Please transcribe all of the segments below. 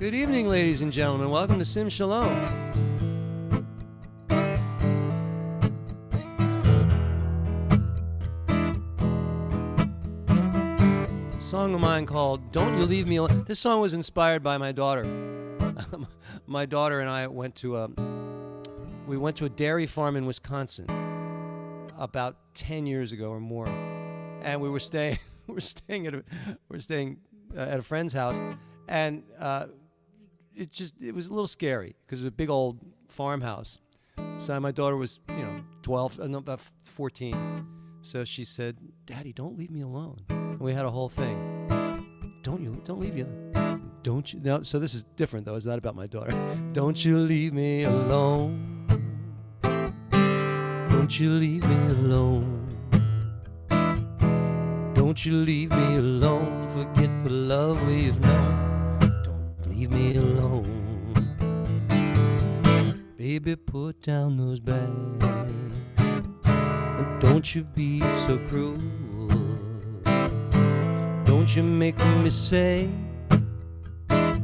Good evening, ladies and gentlemen. Welcome to Sim Shalom. A song of mine called Don't You Leave Me Alone. This song was inspired by my daughter. My daughter and I went to a dairy farm in Wisconsin about 10 years ago or more. And we were staying at a friend's house, and it was a little scary because it was a big old farmhouse. So my daughter was, about 14. So she said, "Daddy, don't leave me alone." And we had a whole thing. Don't leave you. Don't you? No, so this is different though. It's not about my daughter. Don't you leave me alone. Don't you leave me alone. Don't you leave me alone. Forget the love we've known. Don't leave me alone. Baby, put down those bags. Don't you be so cruel. Don't you make me say I've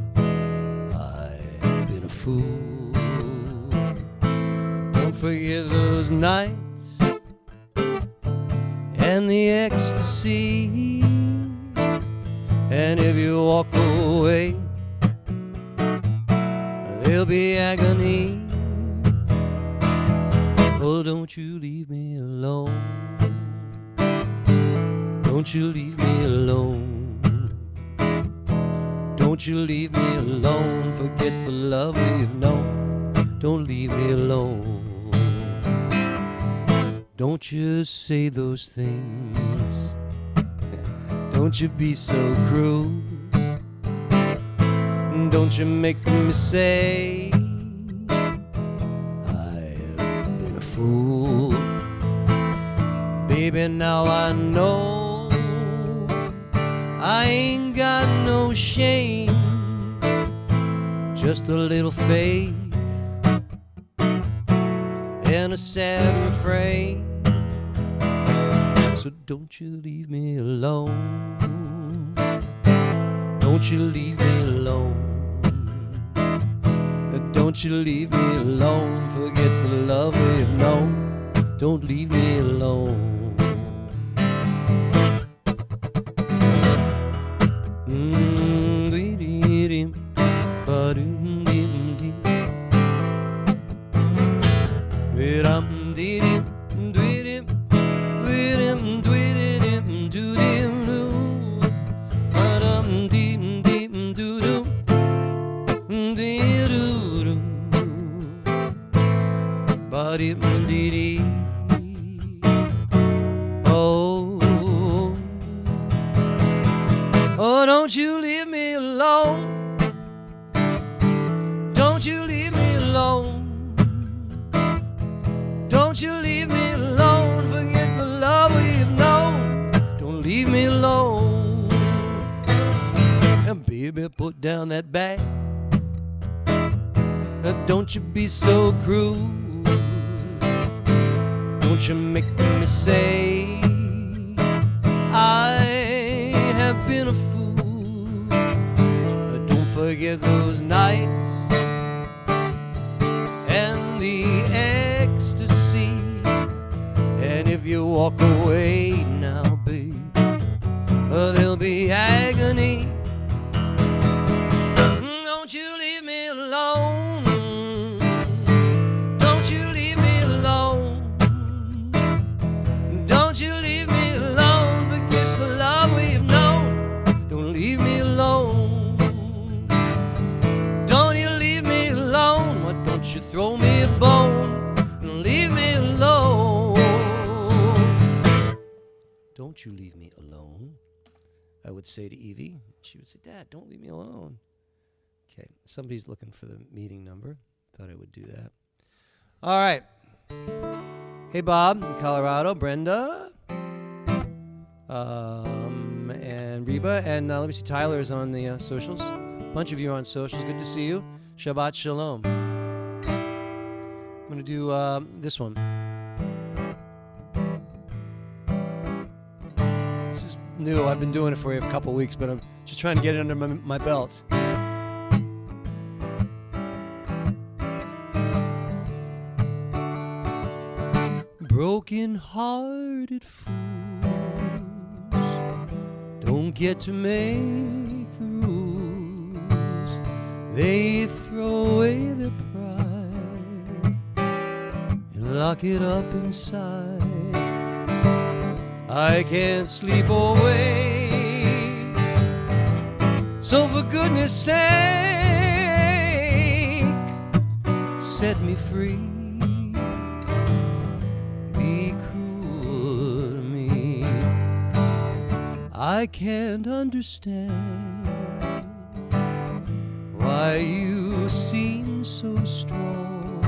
been a fool. Don't forget those nights and the ecstasy. And if you walk away, there'll be agony. Oh, don't you leave me alone. Don't you leave me alone. Don't you leave me alone. Forget the love we've known. Don't leave me alone. Don't you say those things. Don't you be so cruel. Don't you make me say I've been a fool. Baby, now I know I ain't got no shame, just a little faith and a sad refrain. So don't you leave me alone. Don't you leave me alone. Don't you leave me alone. Forget the love we've known. Don't leave me alone. Oh, don't you leave me alone. Don't you leave me alone. Don't you leave me alone. Forget the love we've known. Don't leave me alone. And baby, put down that bag. Don't you be so cruel. Don't you make me say I have been a fool. Don't forget those nights and the ecstasy. And if you walk away now, babe, there'll be agony. Don't you leave me alone. You throw me a bone and leave me alone. Don't you leave me alone, I would say to Evie. She would say, "Dad, don't leave me alone." Okay, somebody's looking for the meeting number. Thought I would do that. All right. Hey, Bob in Colorado, Brenda, and Reba, and let me see, Tyler is on the socials. A bunch of you are on socials. Good to see you. Shabbat Shalom. I'm going to do this one. This is new. I've been doing it for a couple weeks, but I'm just trying to get it under my belt. broken-hearted fools don't get to make the rules. They throw away their pride and lock it up inside. I can't sleep away, so for goodness sake, set me free. Be cruel to me. I can't understand why you seem so strong,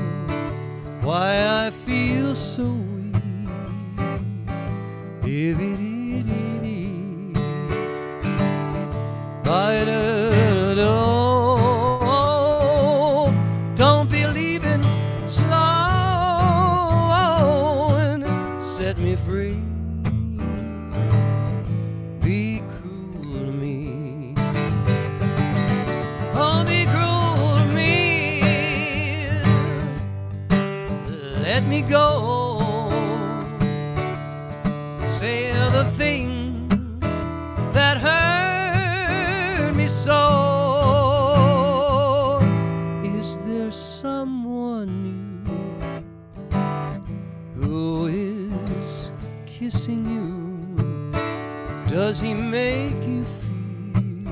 why I feel so weak. Don't be leaving slow, and set me free. Be cruel to me. Oh, be cruel to me. Let me go. Say the things that hurt me so. Is there someone new who is kissing you? Does he make you feel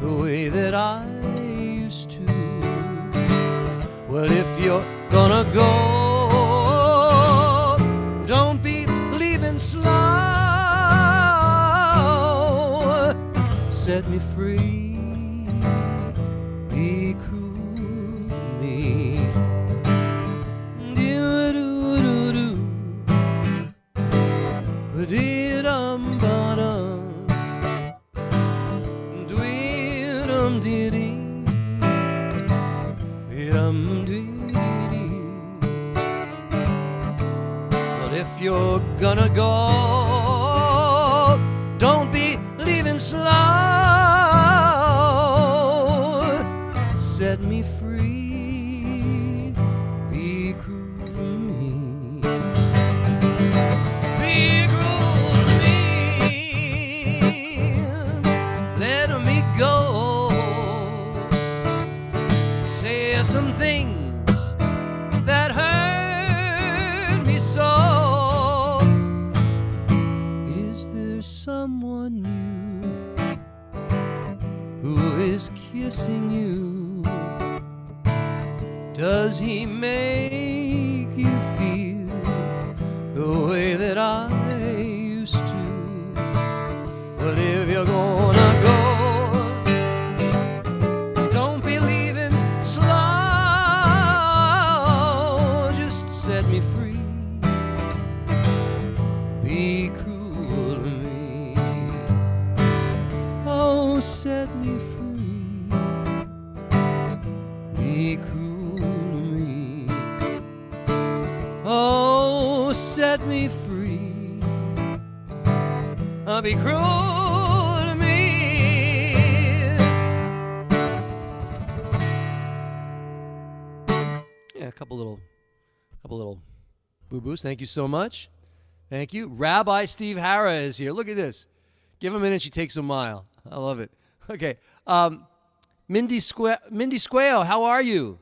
the way that I used to? Well, if you're gonna go, don't be leaving slow. Set me free. Be cruel to me. Do-do-do-do. Dee-dum-ba-dum. Dee-dum-dee-dee. Dee-dum-dee-dee. But if you're gonna go, don't be leaving slow. Set me free. Be cruel to me. Be cruel to me. Let me go. Say some things that hurt me so. Is there someone new who is kissing you? Does he make you feel the way that I used to? Well, if you're gonna go, don't be leaving slow. Just set me free. Be cruel to me. Oh, set me free. Be cruel to me. Oh, set me free. Be cruel to me. Yeah, a couple little boo-boos. Thank you so much. Thank you. Rabbi Steve Hara is here. Look at this. Give him a minute. She takes a mile. I love it. Okay. Mindy Squeo, how are you?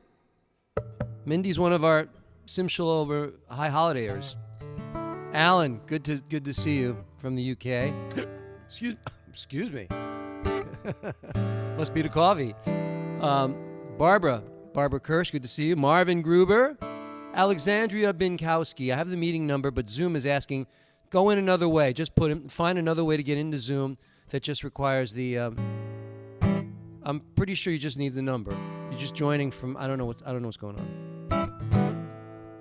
Mindy's one of our Simshal over high holidayers. Alan, good to see you from the UK. Excuse me. Must be the coffee. Barbara Kirsch, good to see you. Marvin Gruber. Alexandria Binkowski. I have the meeting number, but Zoom is asking, go in another way. Just find another way to get into Zoom that just requires the. I'm pretty sure you just need the number. You're just joining from. I don't know what's going on.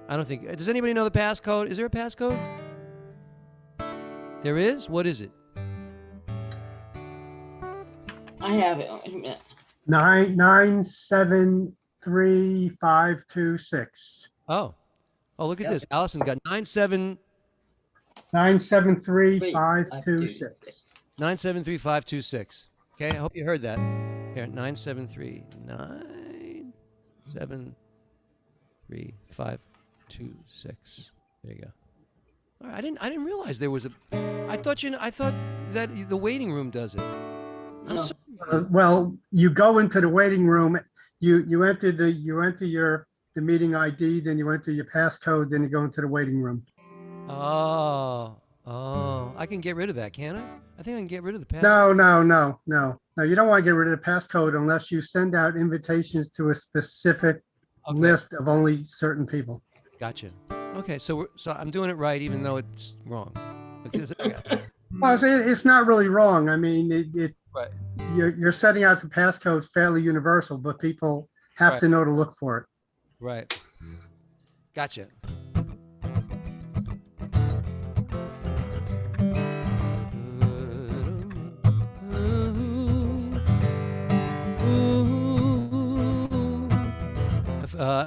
I don't think. Does anybody know the passcode? Is there a passcode? There is. What is it? I have it. Wait a minute. 973-526. Oh, look at this. Allison's got 973-526. 973-526. Okay, I hope you heard that. Here, 973-526. There you go. All right, I didn't realize there was a. I thought that the waiting room does it. I'm No. sorry. Well, you go into the waiting room, you enter the meeting ID, then you enter your passcode, then you go into the waiting room. Oh, I can get rid of that, can't I? I think I can get rid of the passcode. No. You don't want to get rid of the passcode unless you send out invitations to a specific list of only certain people. Gotcha. Okay, so I'm doing it right, even though it's wrong. Well, it's not really wrong. I mean, Right. You're setting out the passcode fairly universal, but people have to know to look for it. Right. Gotcha.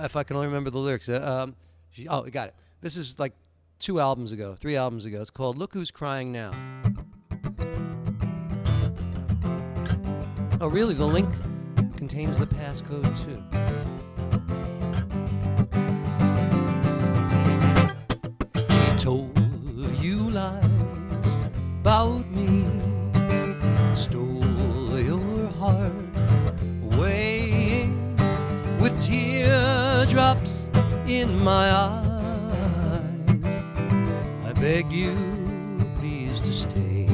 If I can only remember the lyrics. Oh, I got it. This is like 3 albums ago. It's called Look Who's Crying Now. Oh, really? The link contains the passcode, too. He told you lies about me, stole your heart away with teardrops in my eyes. I begged you, please, to stay.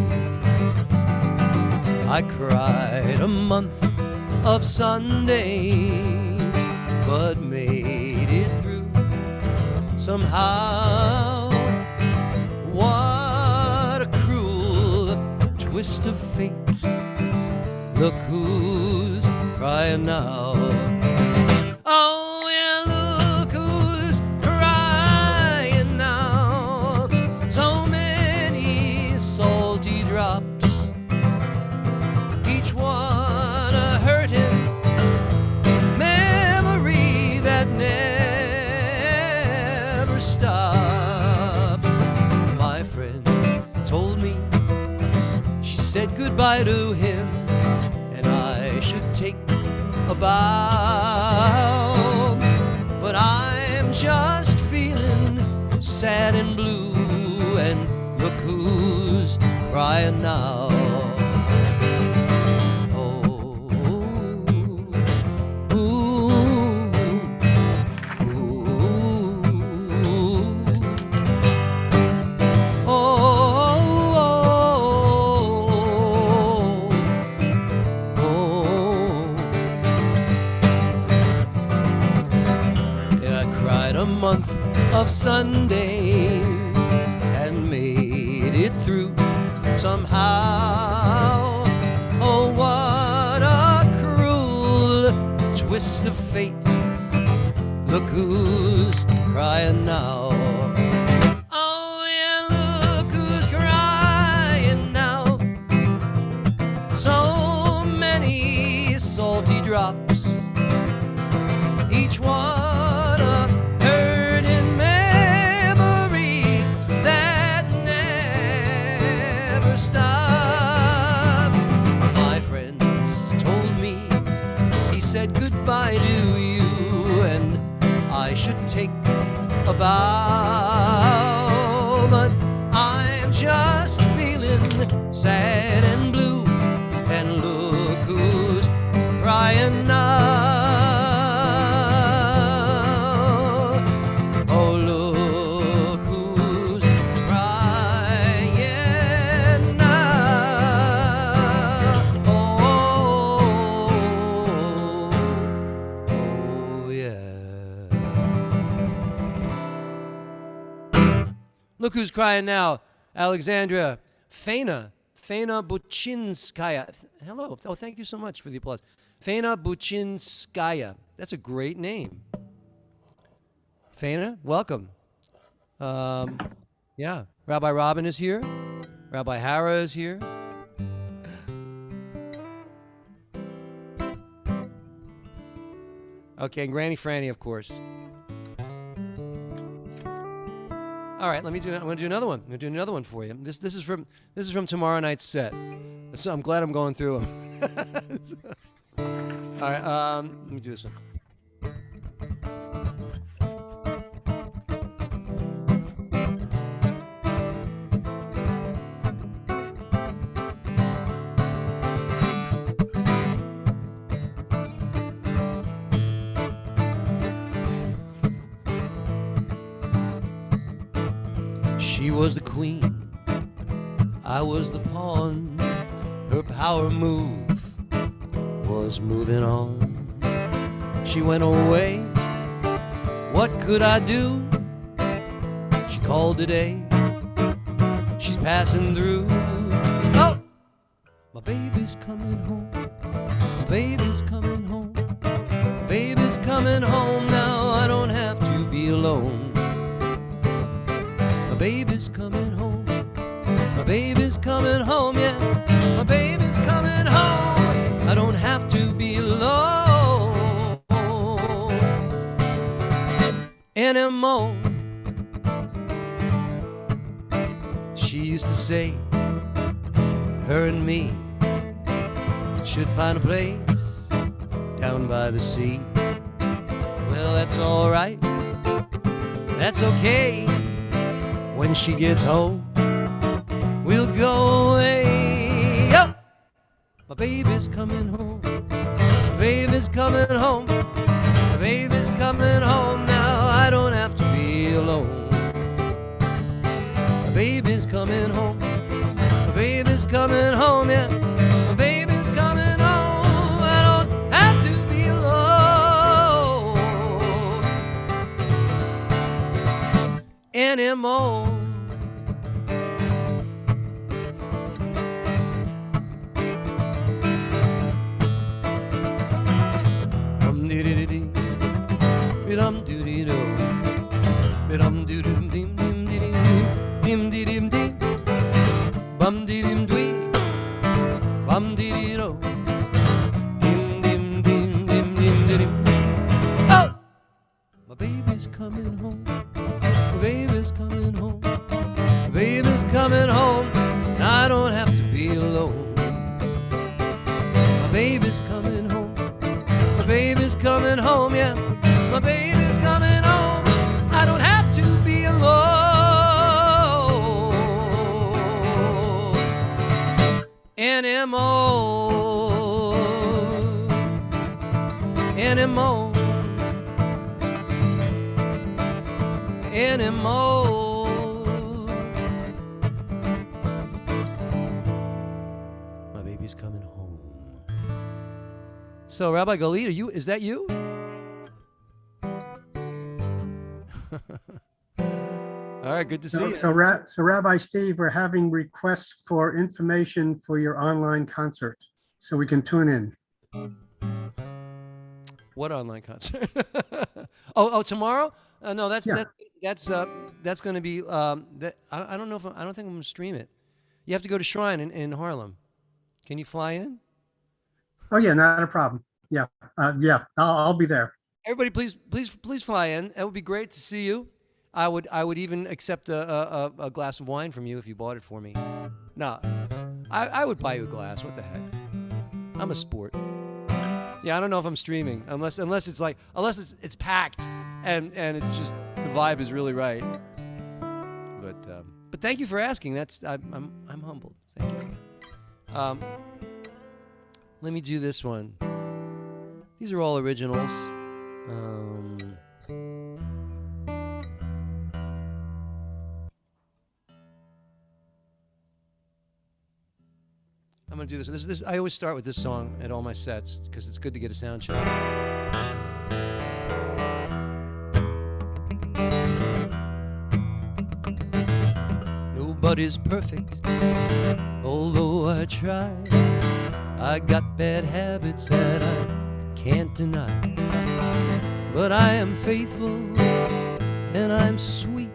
I cried a month of Sundays, but made it through somehow. What a cruel twist of fate. Look who's crying now. Oh, yeah, look who's crying now. So many salty drops, each one a hurting memory that never stops. My friends told me she said goodbye to him, and I should take a bow. But I'm just feeling sad and blue, and look who's crying now. Of Sundays and made it through somehow. Oh, what a cruel twist of fate. Look who's crying now. Oh, yeah, look who's crying now. So many salty drops, each one goodbye to you, and I should take a bow. But I'm just feeling sad and blue, and look who's crying now. Oh, look who's crying now. Look who's crying now. Alexandra Fena Buchinskaya. Hello. Oh, thank you so much for the applause. Fena Buchinskaya. That's a great name. Fena, welcome. Yeah. Rabbi Robin is here. Rabbi Hara is here. Okay, and Granny Franny, of course. All right, I'm going to do another one. I'm going to do another one for you. This is from tomorrow night's set. So I'm glad I'm going through them. All right, let me do this one. She was the queen, I was the pawn. Her power move was moving on. She went away, what could I do? She called today, she's passing through. Oh, my baby's coming home, my baby's coming home, my baby's coming home now. I don't have to be alone. My baby's coming home, my baby's coming home, yeah. My baby's coming home, I don't have to be alone anymore. She used to say, her and me should find a place down by the sea. Well, that's all right, that's okay. When she gets home, we'll go away. Oh! My baby's coming home, my baby's coming home, my baby's coming home now. I don't have to be alone. My baby's coming home, my baby's coming home, yeah. My baby's coming home, I don't have to be alone anymore. Bidum doody do, bidum doodum dim dim dim dim dim, bum dim dwee, bum diddy do, dim dim dim dim dim dim. Oh, my baby's coming home, my baby's coming home, my baby's coming home. I don't have to be alone. My baby's coming home, my baby's coming home, yeah. My baby's coming home, I don't have to be alone anymore, anymore, anymore. My baby's coming home. So, Rabbi Galit, is that you? All right, good to see you. So Rabbi Steve, we're having requests for information for your online concert, so we can tune in. What online concert? oh, tomorrow? No, that's going to be. I don't know if I don't think I'm going to stream it. You have to go to Shrine in Harlem. Can you fly in? Oh yeah, not a problem. Yeah, I'll be there. Everybody, please fly in. It would be great to see you. I would even accept a glass of wine from you if you bought it for me. No, I would buy you a glass. What the heck? I'm a sport. Yeah, I don't know if I'm streaming unless it's packed and it's just the vibe is really right. But thank you for asking. I'm humbled. Thank you. Let me do this one. These are all originals. I'm gonna do this. This I always start with this song at all my sets because it's good to get a sound check. Nobody's perfect, although I try. I got bad habits that I can't deny. But I am faithful and I'm sweet.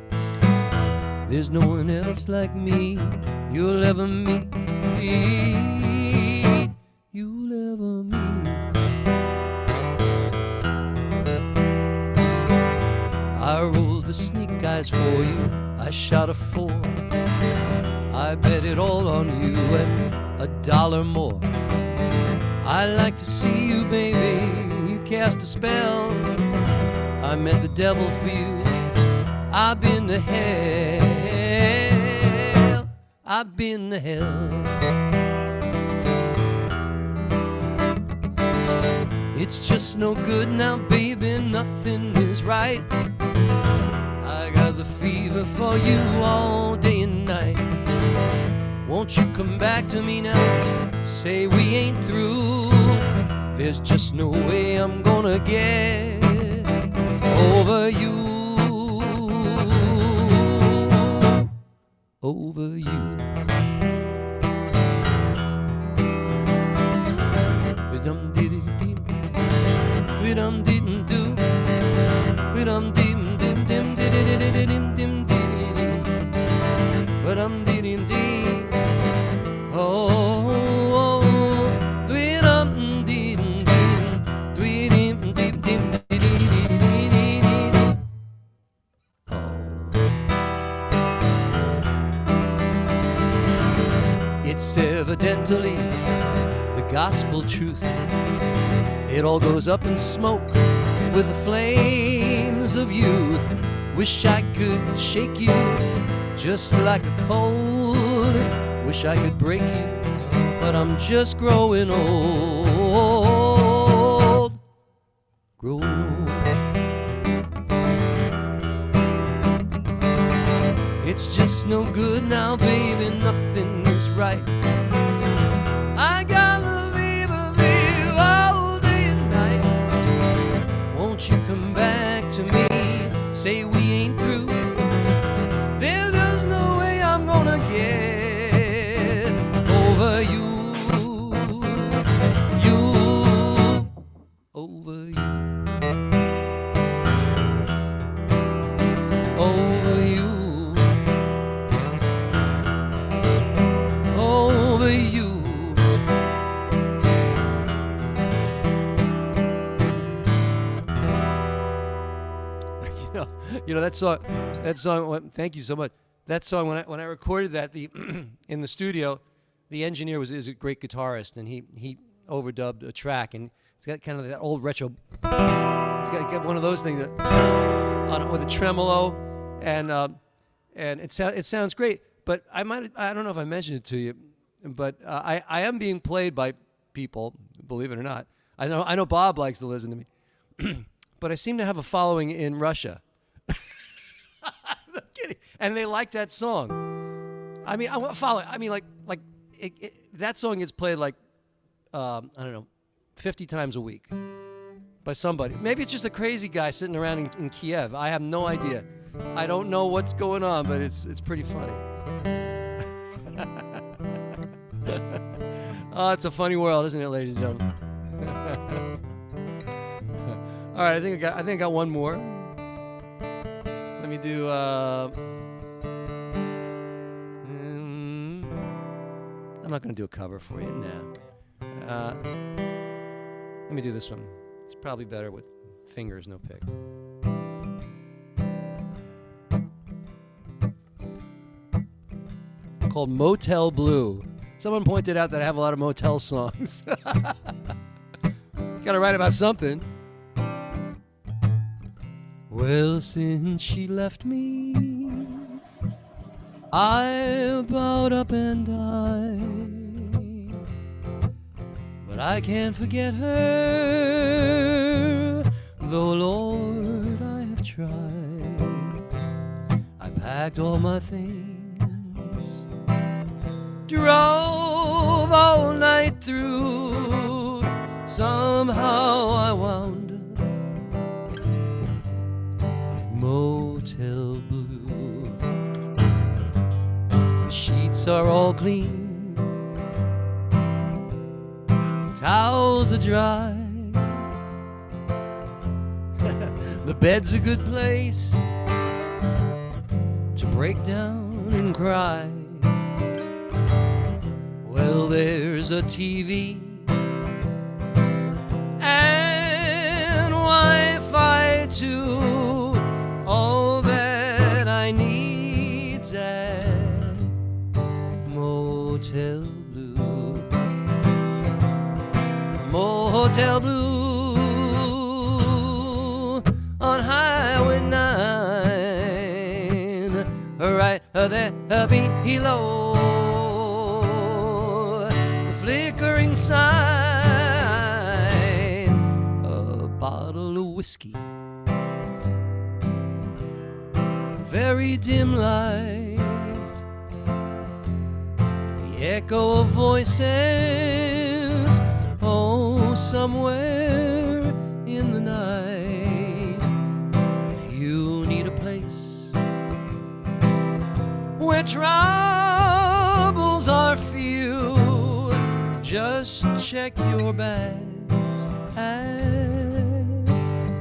There's no one else like me you'll ever meet. You'll ever meet. I rolled the sneak eyes for you. I shot a 4. I bet it all on you and $1 more. I like to see you, baby. You cast a spell. I met the devil for you. I've been to hell. I've been to hell. It's just no good now, baby. Nothing is right. I got the fever for you all day. Won't you come back to me now? Say we ain't through. There's just no way I'm gonna get over you. Over you. Dum dee dee dee dum dee doo dum dim dim dim dim dim dim dum dee dim dee oh dum dee dim dim dim dim it's evidently the gospel truth. It all goes up in smoke with the flames of youth. Wish I could shake you just like a cold. Wish I could break you, but I'm just growing old. Growing old. It's just no good now, baby, nothing is right. I got love fever all day and night. Won't you come back to me? Say we ain't through. There's just no way I'm gonna get over you. You, over you. Over you. Over you. You know that song. Thank you so much. That song, when I recorded that, in the studio, the engineer is a great guitarist, and he overdubbed a track, and it's got kind of that old retro. It's got one of those things that, with a tremolo, and it sounds great. But I don't know if I mentioned it to you, but I am being played by people, believe it or not. I know Bob likes to listen to me, but I seem to have a following in Russia. I'm kidding. And they like that song. I mean, I want to follow. I mean, that song gets played I don't know, 50 times a week by somebody. Maybe it's just a crazy guy sitting around in Kiev. I have no idea. I don't know what's going on, but it's pretty funny. Oh, it's a funny world, isn't it, ladies and gentlemen? All right, I think I got one more. Let me do. I'm not going to do a cover for you now. Let me do this one. It's probably better with fingers, no pick. Called Motel Blue. Someone pointed out that I have a lot of motel songs. Gotta write about something. Well, since she left me, I bowed up and died. But I can't forget her, though, Lord, I have tried. I packed all my things, drove all night through. Somehow I wound up at Motel Blue. The sheets are all clean, the towels are dry. The bed's a good place to break down and cry. Well, there's a TV and Wi-Fi too. All that I need's at Motel Blue. Motel Blue on Highway 9, right there below. Flickering sign, a bottle of whiskey, very dim light. echo of voices, oh, somewhere in the night. If you need a place where troubles are few, just check your bags at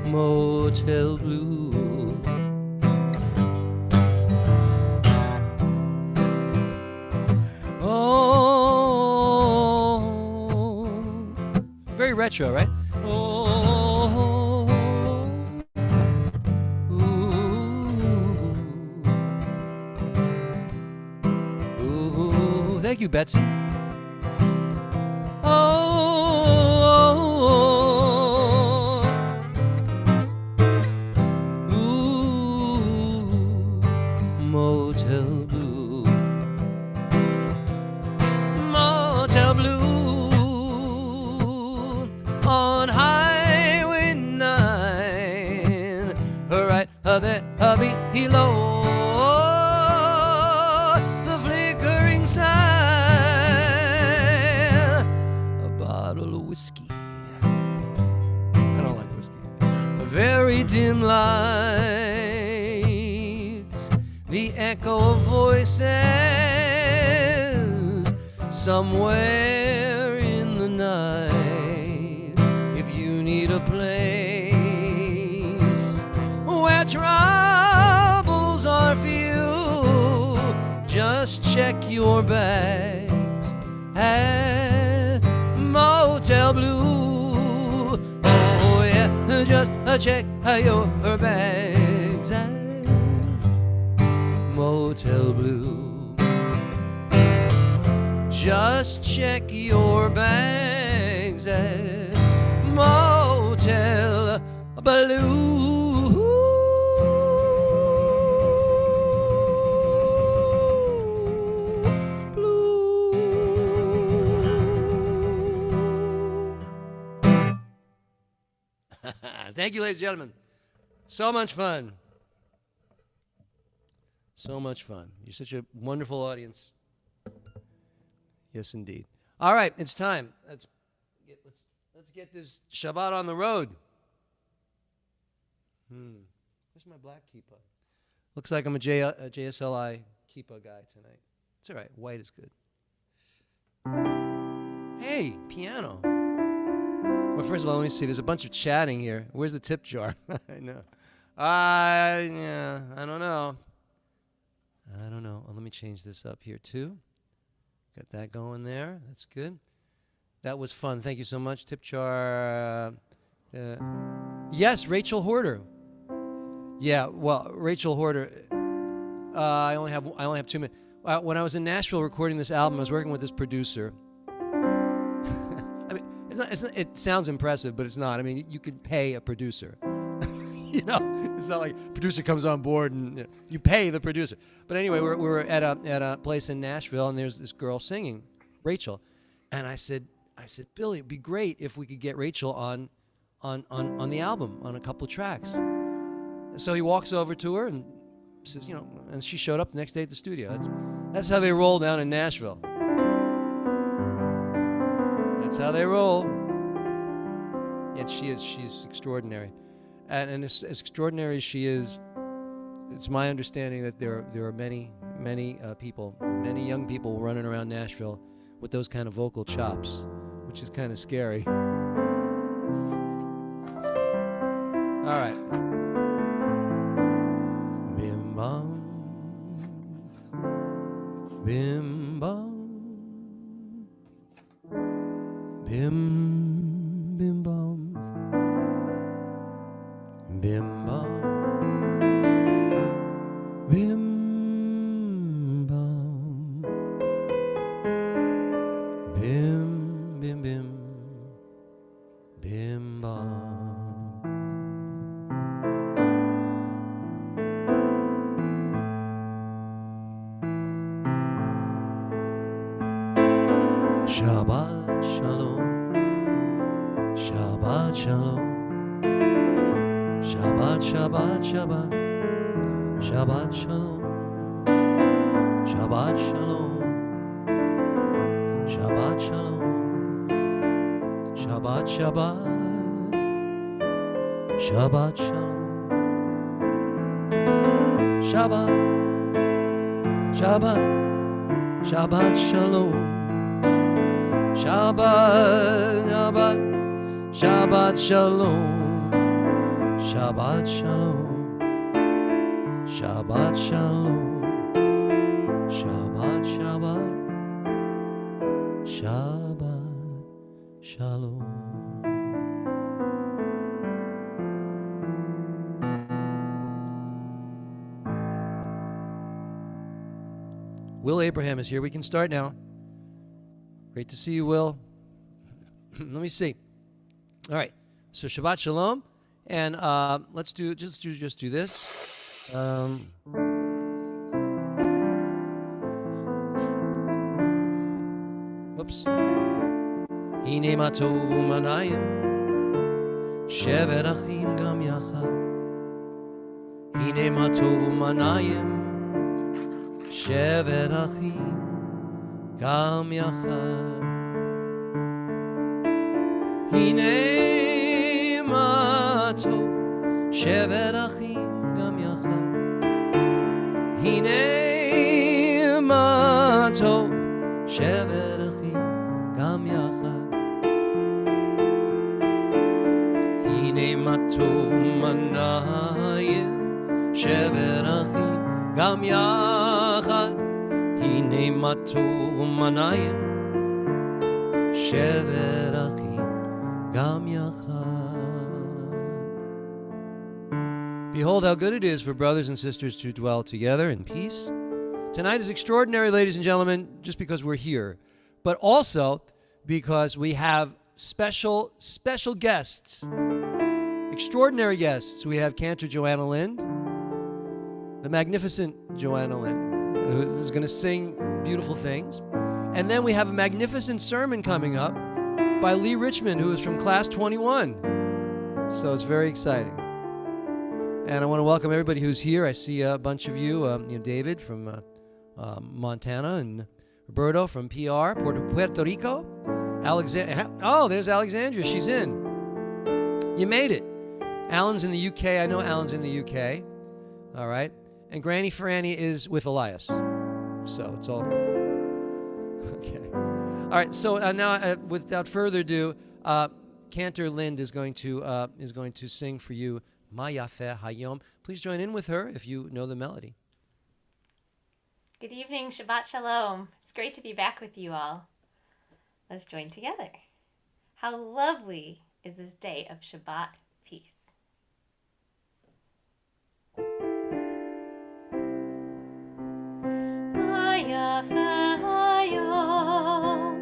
Motel Blue. Very retro, right? Oh, ooh. Thank you, Betsy. Motel Blue. Motel Blue on Highway 9. Right there, below the flickering sign. A bottle of whiskey. I don't like whiskey. A very dim lights, the echo of voices somewhere in the night. If you need a place where troubles are few, just check your bags at Motel Blue. Oh yeah, just check your bags at Motel Blue. Just check your bags at Motel Blue. Thank you, ladies and gentlemen. So much fun. So much fun. You're such a wonderful audience. Yes, indeed. All right, it's time. Let's get this Shabbat on the road. Where's my black kippah? Looks like I'm a JSLI kippah guy tonight. It's all right. White is good. Hey, piano. Well, first of all, let me see. There's a bunch of chatting here. Where's the tip jar? I know. Yeah, I don't know. Oh, let me change this up here, too. Got that going there. That's good. That was fun. Thank you so much. Tip jar. Yes, Rachel Horder. Yeah, well, Rachel Horder. I only have 2 minutes. When I was in Nashville recording this album, I was working with this producer. I mean, it sounds impressive, but it's not. I mean, you can pay a producer. You know, it's not like producer comes on board and you pay the producer. But anyway, we were at a place in Nashville, and there's this girl singing, Rachel, and I said, Billy, it'd be great if we could get Rachel on the album on a couple of tracks. So he walks over to her and says, and she showed up the next day at the studio. That's how they roll down in Nashville. That's how they roll. And she's extraordinary. And as extraordinary as she is, it's my understanding that there are many people, many young people running around Nashville with those kind of vocal chops, which is kind of scary. All right. Bim bam, bim bam, bim bim bam. Bim bam, bim bam, bim bim bim, bim bam. Shabbat shalom, Shabbat shalom. Shabbat, Shabbat, Shabbat, Shabbat Shalom, Shabbat Shalom, Shabbat Shalom. Shabbat Shabbat. Shabbat Shalom. Shabbat. Shabbat. Shabbat Shalom. Shabbat. Shabbat. Shabbat Shalom. Shabbat Shalom. Shabbat Shalom. Shabbat Shabbat. Shabbat Shalom. Will Abraham is here. We can start now. Great to see you, Will. Let me see. All right. So Shabbat Shalom, and let's do just do this. Whoops. Hine ma tov u'manayim, shevet achim gam yachad. Hine ma tov u'manayim, shevet achim gam yachad. Hine ma tov, shevet achim gam yachad. Hine ma tov, shevet achim gam yachad. Hine ma tov u'manayim, shevet achim gam yachad. Hine ma tov u'manayim, shevet achim gam yachad. Behold how good it is for brothers and sisters to dwell together in peace. Tonight is extraordinary, ladies and gentlemen, just because we're here, but also because we have special guests, extraordinary guests. We have Cantor Joanna Lind, the magnificent Joanna Lind, who is going to sing beautiful things. And then we have a magnificent sermon coming up by Lee Richmond, who is from class 21. So it's very exciting. And I want to welcome everybody who's here. I see a bunch of you, David from Montana, and Roberto from PR, Puerto Rico. There's Alexandria. She's in. You made it. Alan's in the UK. I know Alan's in the UK. All right. And Granny Franny is with Elias. So it's all okay. All right. So now, without further ado, Cantor Lind is going to sing for you Ma Yafeh Hayom. Please join in with her if you know the melody. Good evening, Shabbat Shalom. It's great to be back with you all. Let's join together. How lovely is this day of Shabbat peace. Ma Yafeh Hayom,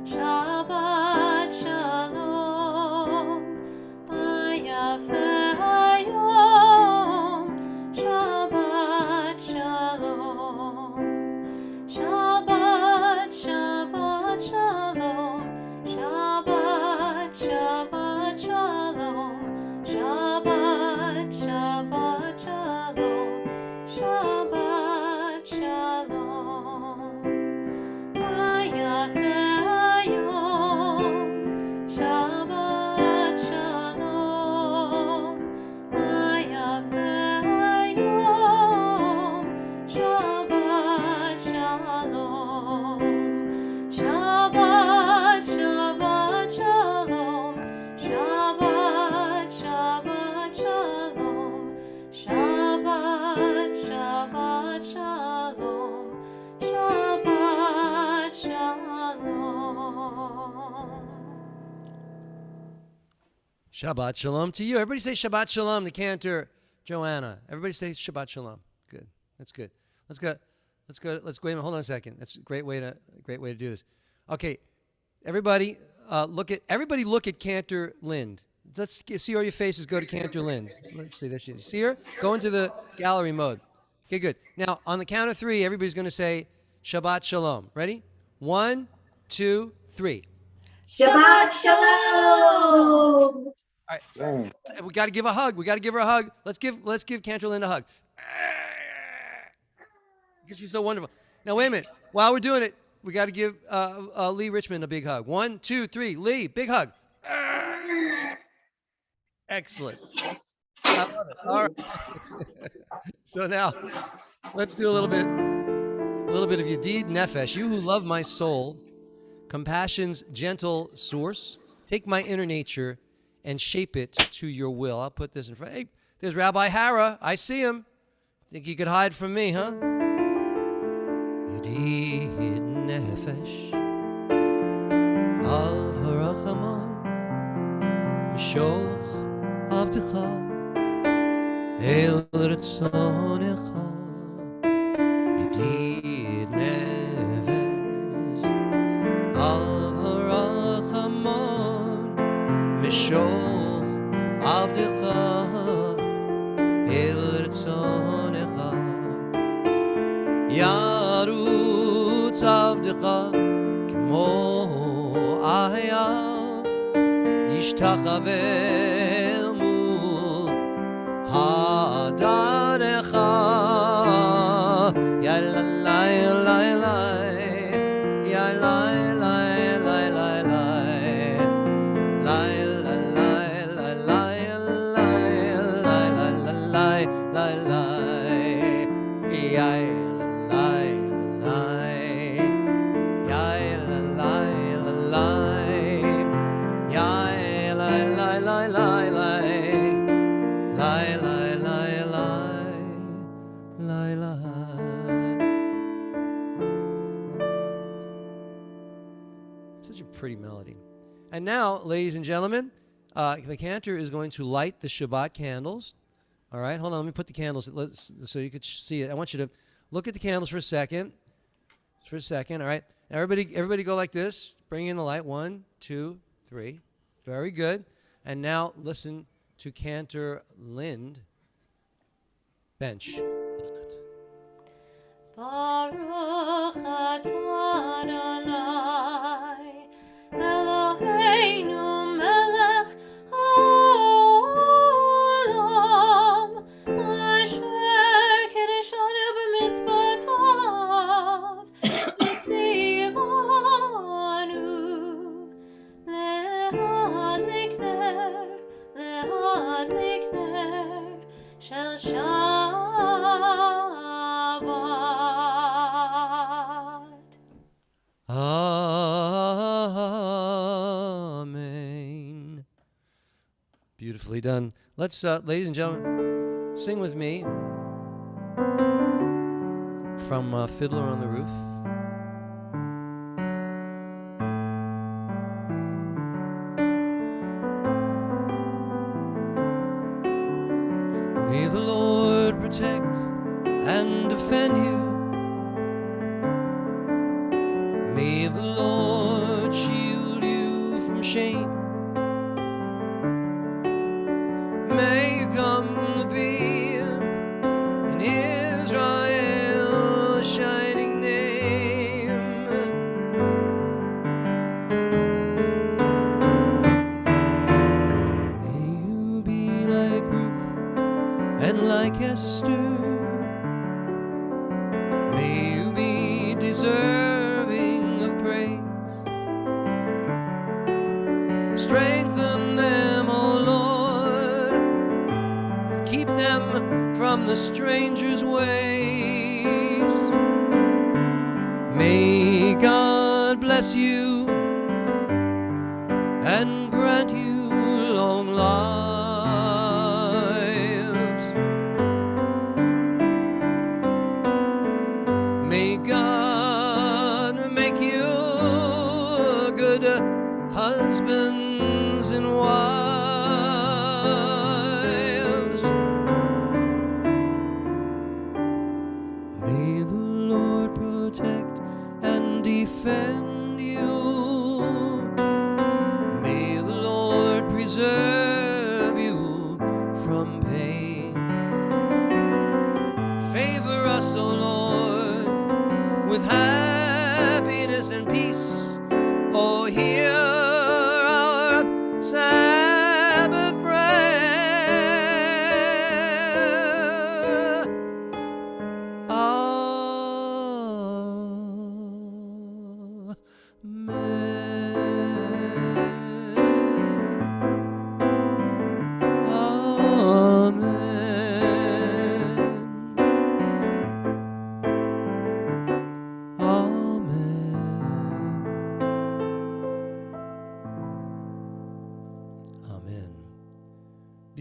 Shabbat Shalom. Ma Yafeh Hayom, Shabbat Shalom. Shabbat, Shabbat Shalom. Shabbat, Shabbat Shalom. Shabbat, Shabbat Shalom. Shabbat Shalom. Ma Yafeh Hayom, Shabbat Shalom. Ma Yafeh Hayom, Shabbat Shalom. Shabbat, Shabbat Shalom. Shabbat, Shabbat Shalom. Shabbat, Shabbat Shalom. Shabbat Shalom. Shabbat Shalom to you. Everybody say Shabbat Shalom to Cantor Joanna. Everybody say Shabbat Shalom. Good. That's good. Let's go. Wait, hold on a second. That's a great way to do this. Okay, everybody, look at Cantor Lind. Let's see all your faces. Go to Cantor Lind. Let's see. There she is. See her? Go into the gallery mode. Okay, good. Now on the count of three, everybody's going to say Shabbat Shalom. Ready? 1, 2, 3. Shabbat Shalom. All right. We got to give a hug. We got to give her a hug. Let's give Cantor Lind a hug. Because she's so wonderful. Now wait a minute. While we're doing it, We got to give Lee Richmond a big hug. 1, 2, 3. Lee, big hug. Excellent. I love it. All right. So now let's do a little bit of Yedid Nefesh. You who love my soul, compassion's gentle source, take my inner nature and shape it to your will. I'll put this in front. Hey, there's Rabbi Hara. I see him. Think you could hide from me, huh? Yedid Nefesh Av Harachaman Mishoch Avdecha El Retzonecha Yedid Nefesh Av Harachaman Mishoch Avdecha El Retzonecha Yarutz Avdecha Kmo Ahya Yishtachaveh Mul Hadarecha Ya la la la la Ya la la la la la La la la la la la la la la la Ya Such a pretty melody. And now, ladies and gentlemen, the cantor is going to light the Shabbat candles. All right, hold on. Let me put the candles so you could see it. I want you to look at the candles for a second. All right. Everybody go like this. Bring in the light. 1, 2, 3. Very good. And now listen to Cantor Lind bench. Baruch atah Adonai Eloheinu melech haolam asher kiddushanu b'mitzvotav v'tzivanu lehadlik ner shel Amen. Beautifully done. Let's, ladies and gentlemen, sing with me from Fiddler on the Roof. May the Lord protect and defend you. May the Lord shield you from shame. May you come to be in Israel a shining name. May you be like Ruth and like Esther. May you be deserving of praise. Strengthen them, O Lord. Keep them from the stranger's ways. May God bless you and grant you long lives. May God make you good husbands and wives. May the Lord protect and defend you. May the Lord preserve you from pain. Favor us, O Lord, with happiness and peace. Oh, hear our Sabbath prayer.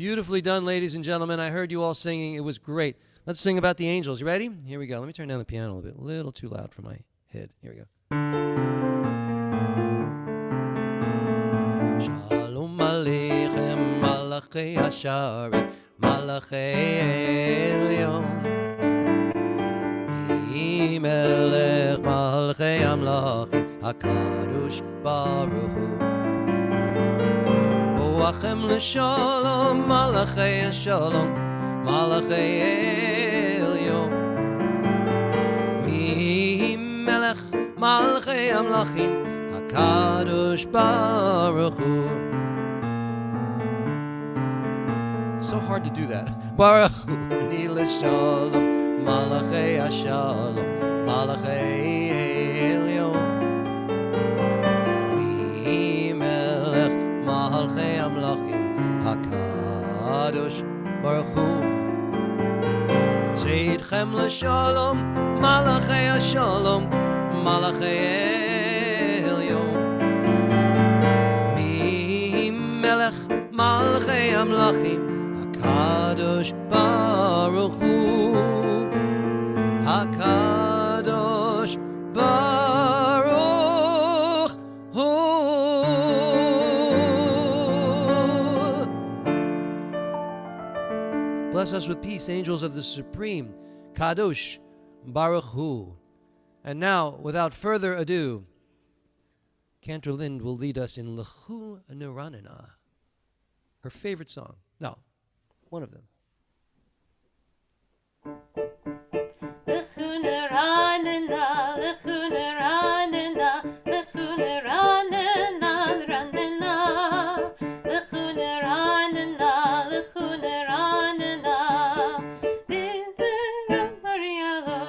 Beautifully done, ladies and gentlemen. I heard you all singing. It was great. Let's sing about the angels. You ready? Here we go. Let me turn down the piano a little bit. A little too loud for my head. Here we go. Shalom Aleichem, Malachei Hasharet, Malachei Elyon. Melech Malchei Amlachim, HaKadosh Baruch Hu. Boachem l'shalom, Malachei Shalom, Malachei Elyon. Mi Melech Malchei Amlachim, HaKadosh Baruch Hu. It's so hard to do that. Baruch Hu ni l'shalom, Malachei Shalom, Malachei Elyon. Mi Melech Malchei Amlachim, HaKadosh Baruch Hu. Tzidchem l'shalom, Malachei Shalom, Malachei Elyon. Mi Melech Malchei Amlachim, HaKadosh Baruch Hu. HaKadosh Baruch Hu. Bless us with peace, angels of the Supreme. Kadosh Baruch Hu. And now, without further ado, Cantor Lind will lead us in Lechu Neranena, her favorite song. No, one of them. Lechu neranena, lechu neranena, lechu neranena, neranena. Lechu neranena, lechu neranena. B'zera Marialo.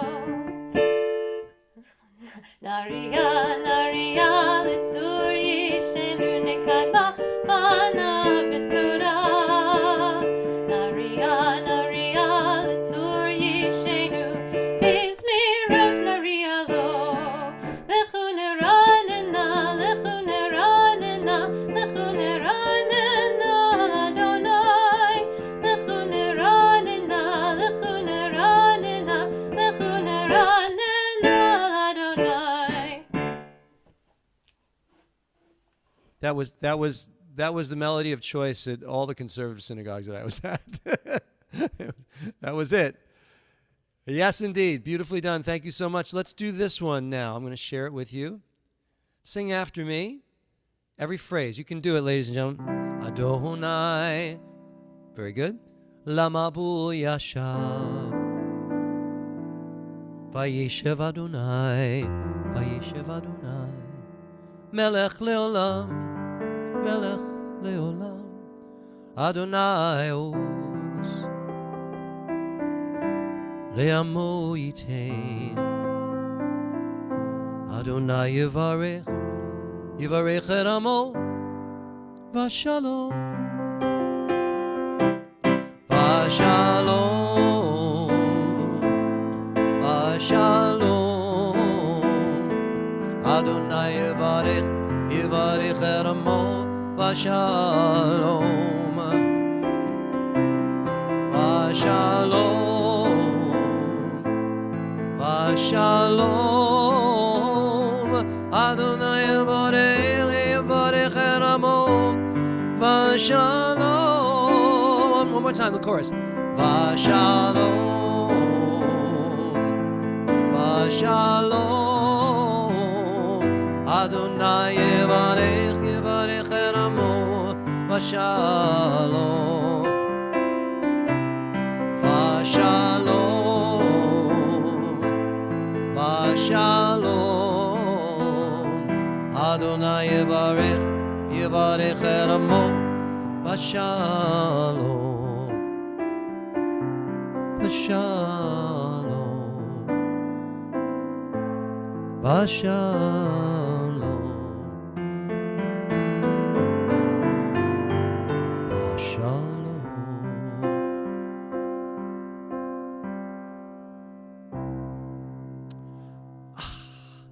Naria, naria, litzur yishenu nekadma, chana b'torah. Naria, naria, litzur yishenu, bizmira naria lo. Lechu neranena, lechu neranena, lechu neranena, Adonai. Lechu neranena, lechu neranena, lechu neranena, Adonai. That was the melody of choice at all the conservative synagogues that I was at. That was it. Yes, indeed. Beautifully done. Thank you so much. Let's do this one now. I'm going to share it with you. Sing after me. Every phrase. You can do it, ladies and gentlemen. Adonai. Very good. Lamabu yashav. Vayeshev Adonai. Vayeshev Adonai. Melech leolam. Melech leolam, Adonai oz, le'amo yitein, Adonai yivarech, yivarech et amo, v'shalom, v'shalom, v'shalom, Adonai yivarech, yivarech et amo, Shalom, Shalom, Shalom. Adonai Yivarech Eramo, Shalom. One more time, the chorus. Shalom, Shalom. Adonai Yivarech Eramo. Shalom, Shalom, Shalom. Adonai Yivarech, Yivarech Eramo. Shalom, Shalom, Shalom.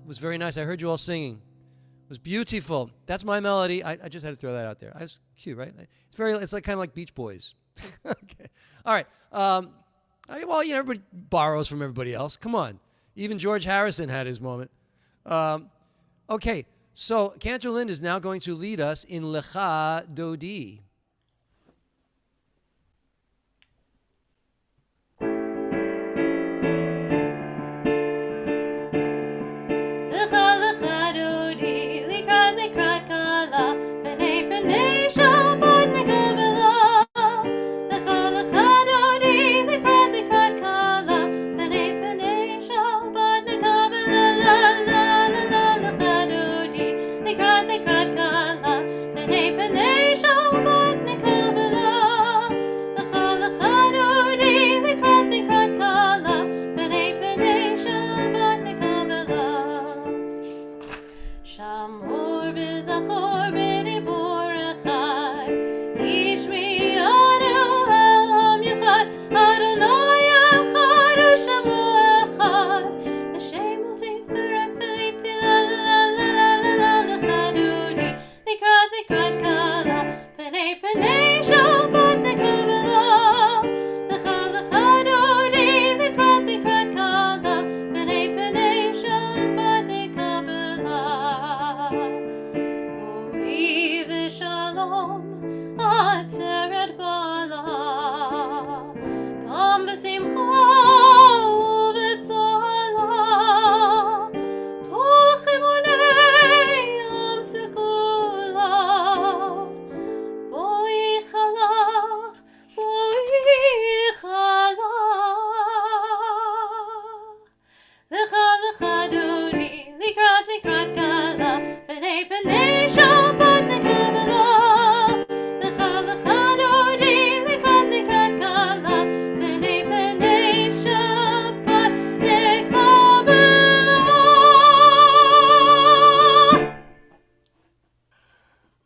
It was very nice. I heard you all singing. was beautiful. That's my melody. I just had to throw that out there. It's cute, right? It's like kind of like Beach Boys. Okay. All right. Well, everybody borrows from everybody else. Come on. Even George Harrison had his moment. Okay. So Cantor Lind is now going to lead us in Lecha Dodi.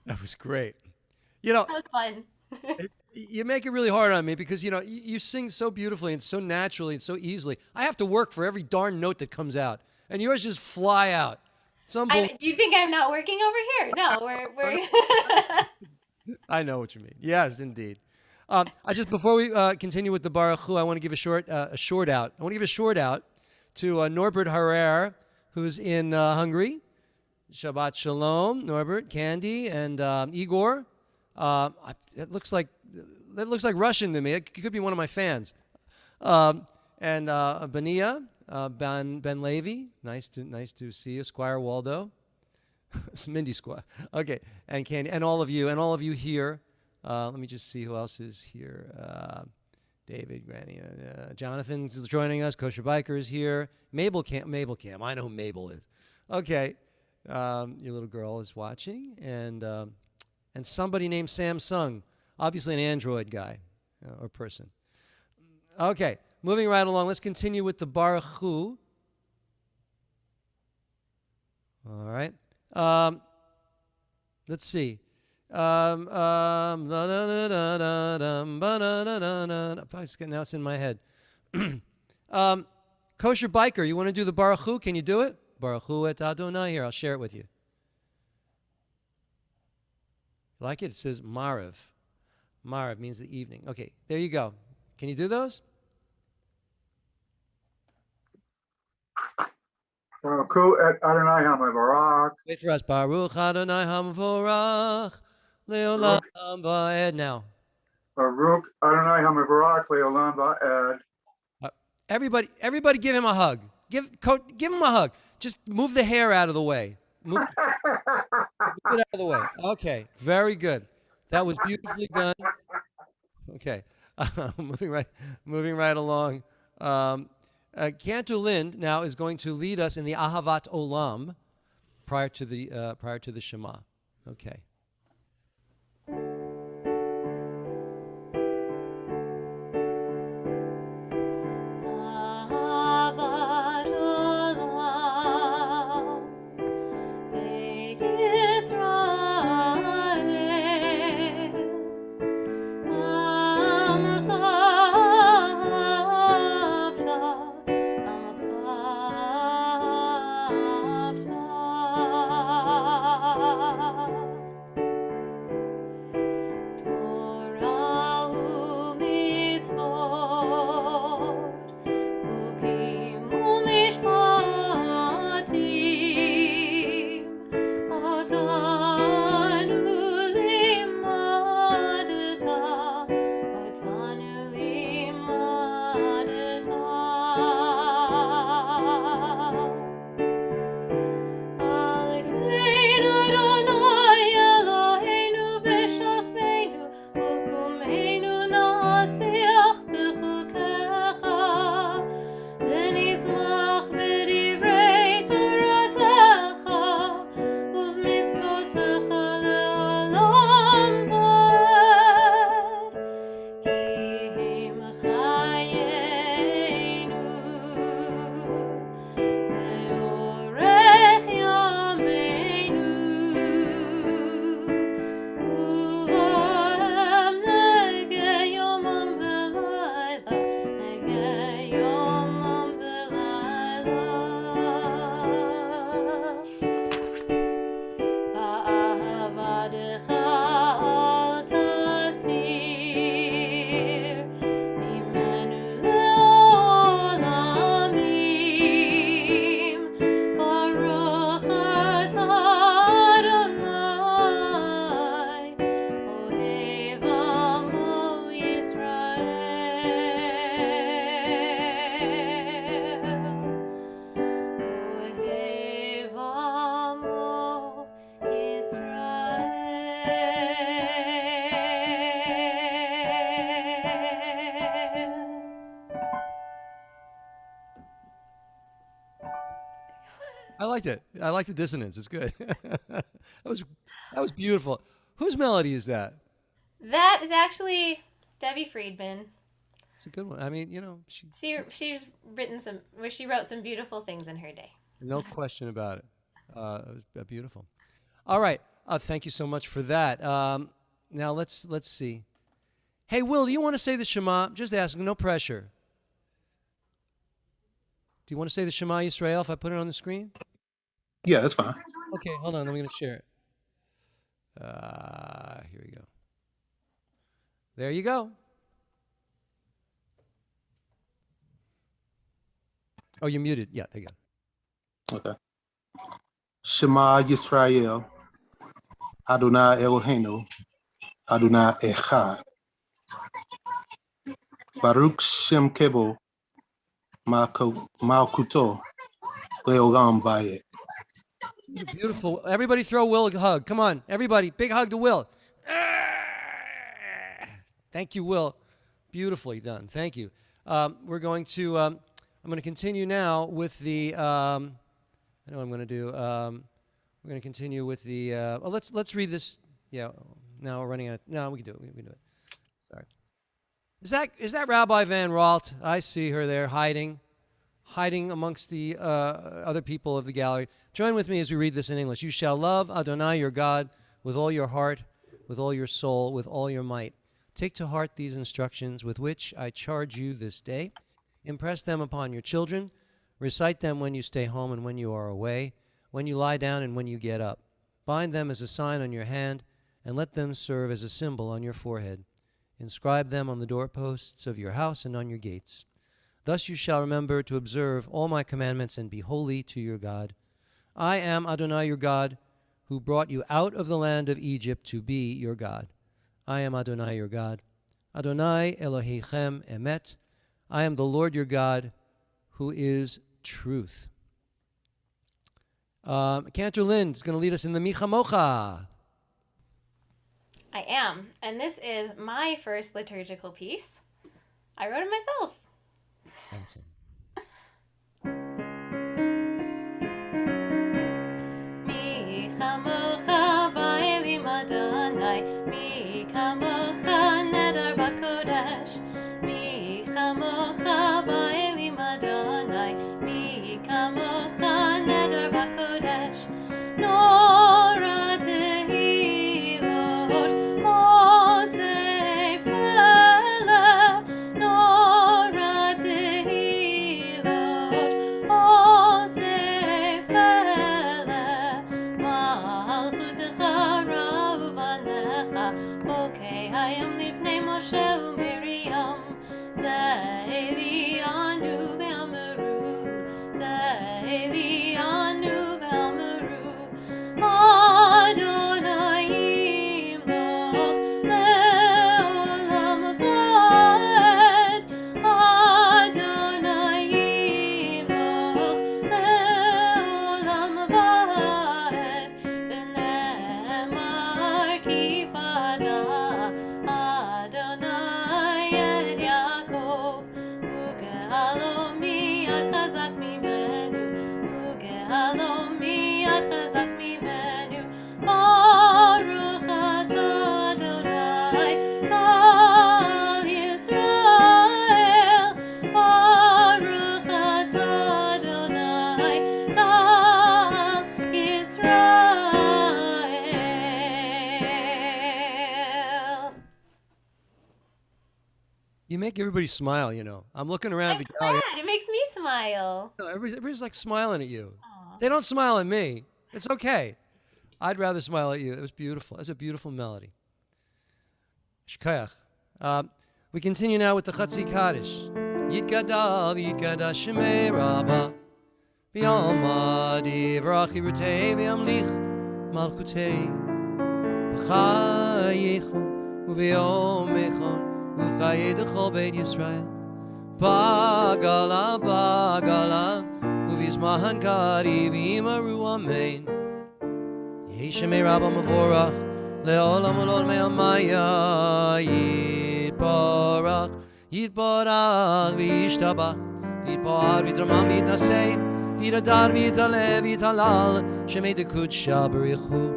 That was great. That was fun. You make it really hard on me because, you sing so beautifully and so naturally and so easily. I have to work for every darn note that comes out. And yours just fly out. You think I'm not working over here? No, we're I know what you mean. Yes, indeed. Before we continue with the Baruch Hu, I want to give a short out. I want to give a short out to Norbert Harer, who's in Hungary. Shabbat Shalom, Norbert, Candy, and Igor. It looks like Russian to me. It could be one of my fans. And Benia, Ben Levy. Nice to see you, Squire Waldo. Mindy Squire. Okay, and Candy, and all of you here. Let me just see who else is here. David, Granny, Jonathan is joining us. Kosher Biker is here. Mabel Cam. I know who Mabel is. Okay. Your little girl is watching, and somebody named Samsung, obviously an Android guy or person. Okay, moving right along. Let's continue with the Baruch Hu. All right. Let's see. Now it's in my head. Kosher Biker, you want to do the Baruch Hu? Can you do it? Baruch Hu et Adonai. Here, I'll share it with you. Like it? It says Mariv. Mariv means the evening. Okay, there you go. Can you do those? Baruch Hu et Adonai HaMevorach. Wait for us. Baruch Adonai HaMevorach Leolam Va'ed now. Baruch Adonai HaMevorach Leolam Va'ed. Everybody give him a hug. Give him a hug. Just move the hair out of the way. Move it out of the way. Okay, very good. That was beautifully done. Okay, moving right along. Cantor Lind now is going to lead us in the Ahavat Olam prior to the Shema. Okay. I liked it. I like the dissonance. It's good. that was beautiful. Whose melody is that? That is actually Debbie Friedman. It's a good one. I mean, you know, She wrote some beautiful things in her day. no question about it. It was beautiful. All right. Thank you so much for that. Now let's see. Hey, Will, do you want to say the Shema? Just asking, no pressure. Do you want to say the Shema Yisrael if I put it on the screen? Yeah, that's fine. Okay, hold on. I'm going to share it. Here we go. There you go. Oh, you're muted. Yeah, there you go. Okay. Shema Yisrael, Adonai Eloheinu, Adonai Echad. Baruch Shem Kevo, Malkuto, Leolam Bayet. Beautiful. Everybody throw Will a hug. Come on, everybody. Big hug to Will. Thank you, Will. Beautifully done. Thank you. We're going to, I'm going to continue now with the, I know what I'm going to do. We're going to continue with the, let's read this. Yeah, now we're running out. No, we can do it. We can do it. Sorry. Is that Rabbi Van Ralt? I see her there hiding amongst the other people of the gallery. Join with me as we read this in English. You shall love Adonai your God with all your heart, with all your soul, with all your might. Take to heart these instructions with which I charge you this day. Impress them upon your children. Recite them when you stay home and when you are away, when you lie down and when you get up. Bind them as a sign on your hand, and let them serve as a symbol on your forehead. Inscribe them on the doorposts of your house and on your gates. Thus you shall remember to observe all my commandments and be holy to your God. I am Adonai your God, who brought you out of the land of Egypt to be your God. I am Adonai your God. Adonai Elohechem Emet. I am the Lord your God, who is truth. Cantor Lynn is going to lead us in the Micha Mocha. I am, and this is my first liturgical piece. I wrote it myself. Awesome. Mi chamocha ba'elim Adonai, mi chamocha nedar b'kodesh, mi chamocha ba'elim Adonai, mi chamocha nedar b'kodesh, nora tehilot, osef ela, nora tehilot, osef ela, malchutecha ra'uvanecha, bokei hayam lifnei Moshe u'Miriam, ze'elianu ve'amaru, ze'elianu ve'amaru, Adonai yimloch le'olam va'ed, Adonai yimloch le'olam va'ed, v'ne'emar ki fada Adonai et Yaakov, u'ge'alo miyad chazak mimenu, u'ge'alo miyad chazak mimenu, Baruch atah Adonai, Kol Yisrael, Baruch atah Adonai, Kol Yisrael. You make everybody smile, you know. I'm looking around I'm the gallery. glad. It makes me smile. No, everybody's like smiling at you. Aw. They don't smile at me. It's okay. I'd rather smile at you. It was beautiful. It's a beautiful melody. Shkayach. We continue now with the Chatzi Kaddish. Yitgadal v'yitgadash Shemei Rabbah v'yalma divrach yirutei v'yamlich malchutei b'chayechon u'v'yomechon u'v'chayei d'chol beit Yisrael b'gala b'gala u'v'yizmahan kari v'imaru amen. Yehi Shemei Rabbah Mavorach Le'olam ulol me'almaya Yitbarach Yitbarach V'yishtabach V'yitbar V'yitramam V'yitnasei ויתהדר ויתעלה ויתהלל שמי דקודשא בריחו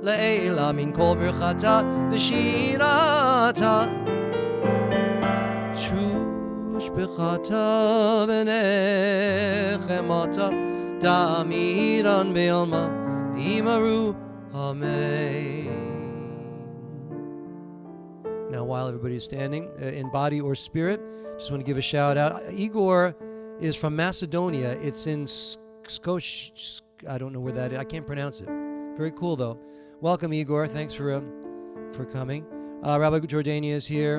לעילה מן כל ברכתה ושירתה תושבחתה ונחמתה דמירן בעלמא אמרו amen. Now, while everybody is standing, in body or spirit, just want to give a shout out. Igor is from Macedonia. It's in Skosh. I don't know where that is. I can't pronounce it. Very cool, though. Welcome, Igor. Thanks for coming. Rabbi Jordania is here.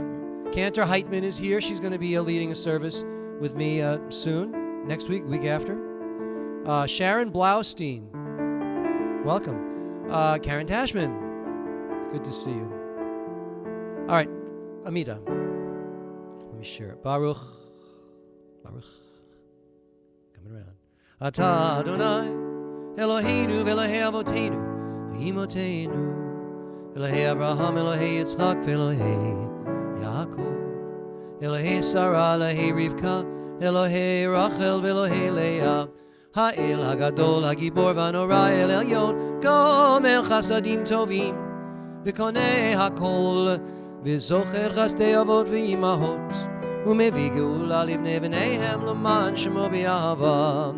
Cantor Heitman is here. She's going to be leading a service with me soon, next week, week after. Sharon Blaustein. Welcome. Karen Tashman. Good to see you. All right, Amita. Let me share it. Baruch. Coming around. Ata Adonai, Eloheinu v'Elohei Avoteinu, v'Imoteinu, Elohei Abraham, Elohei Yitzchak, v'Elohei Yaakov, Elohei Sarah, Elohei Rivka, Elohei Rachel, v'Elohei Leah, Ha'el Hagadol, Hagibor v'Anora, El Elyon, Gomel Chasadim Tovim, v'Konei Hakol, וזוכר חסדי אבות ואימהות ומביא גאולה לבני בניהם למען שמו באהבה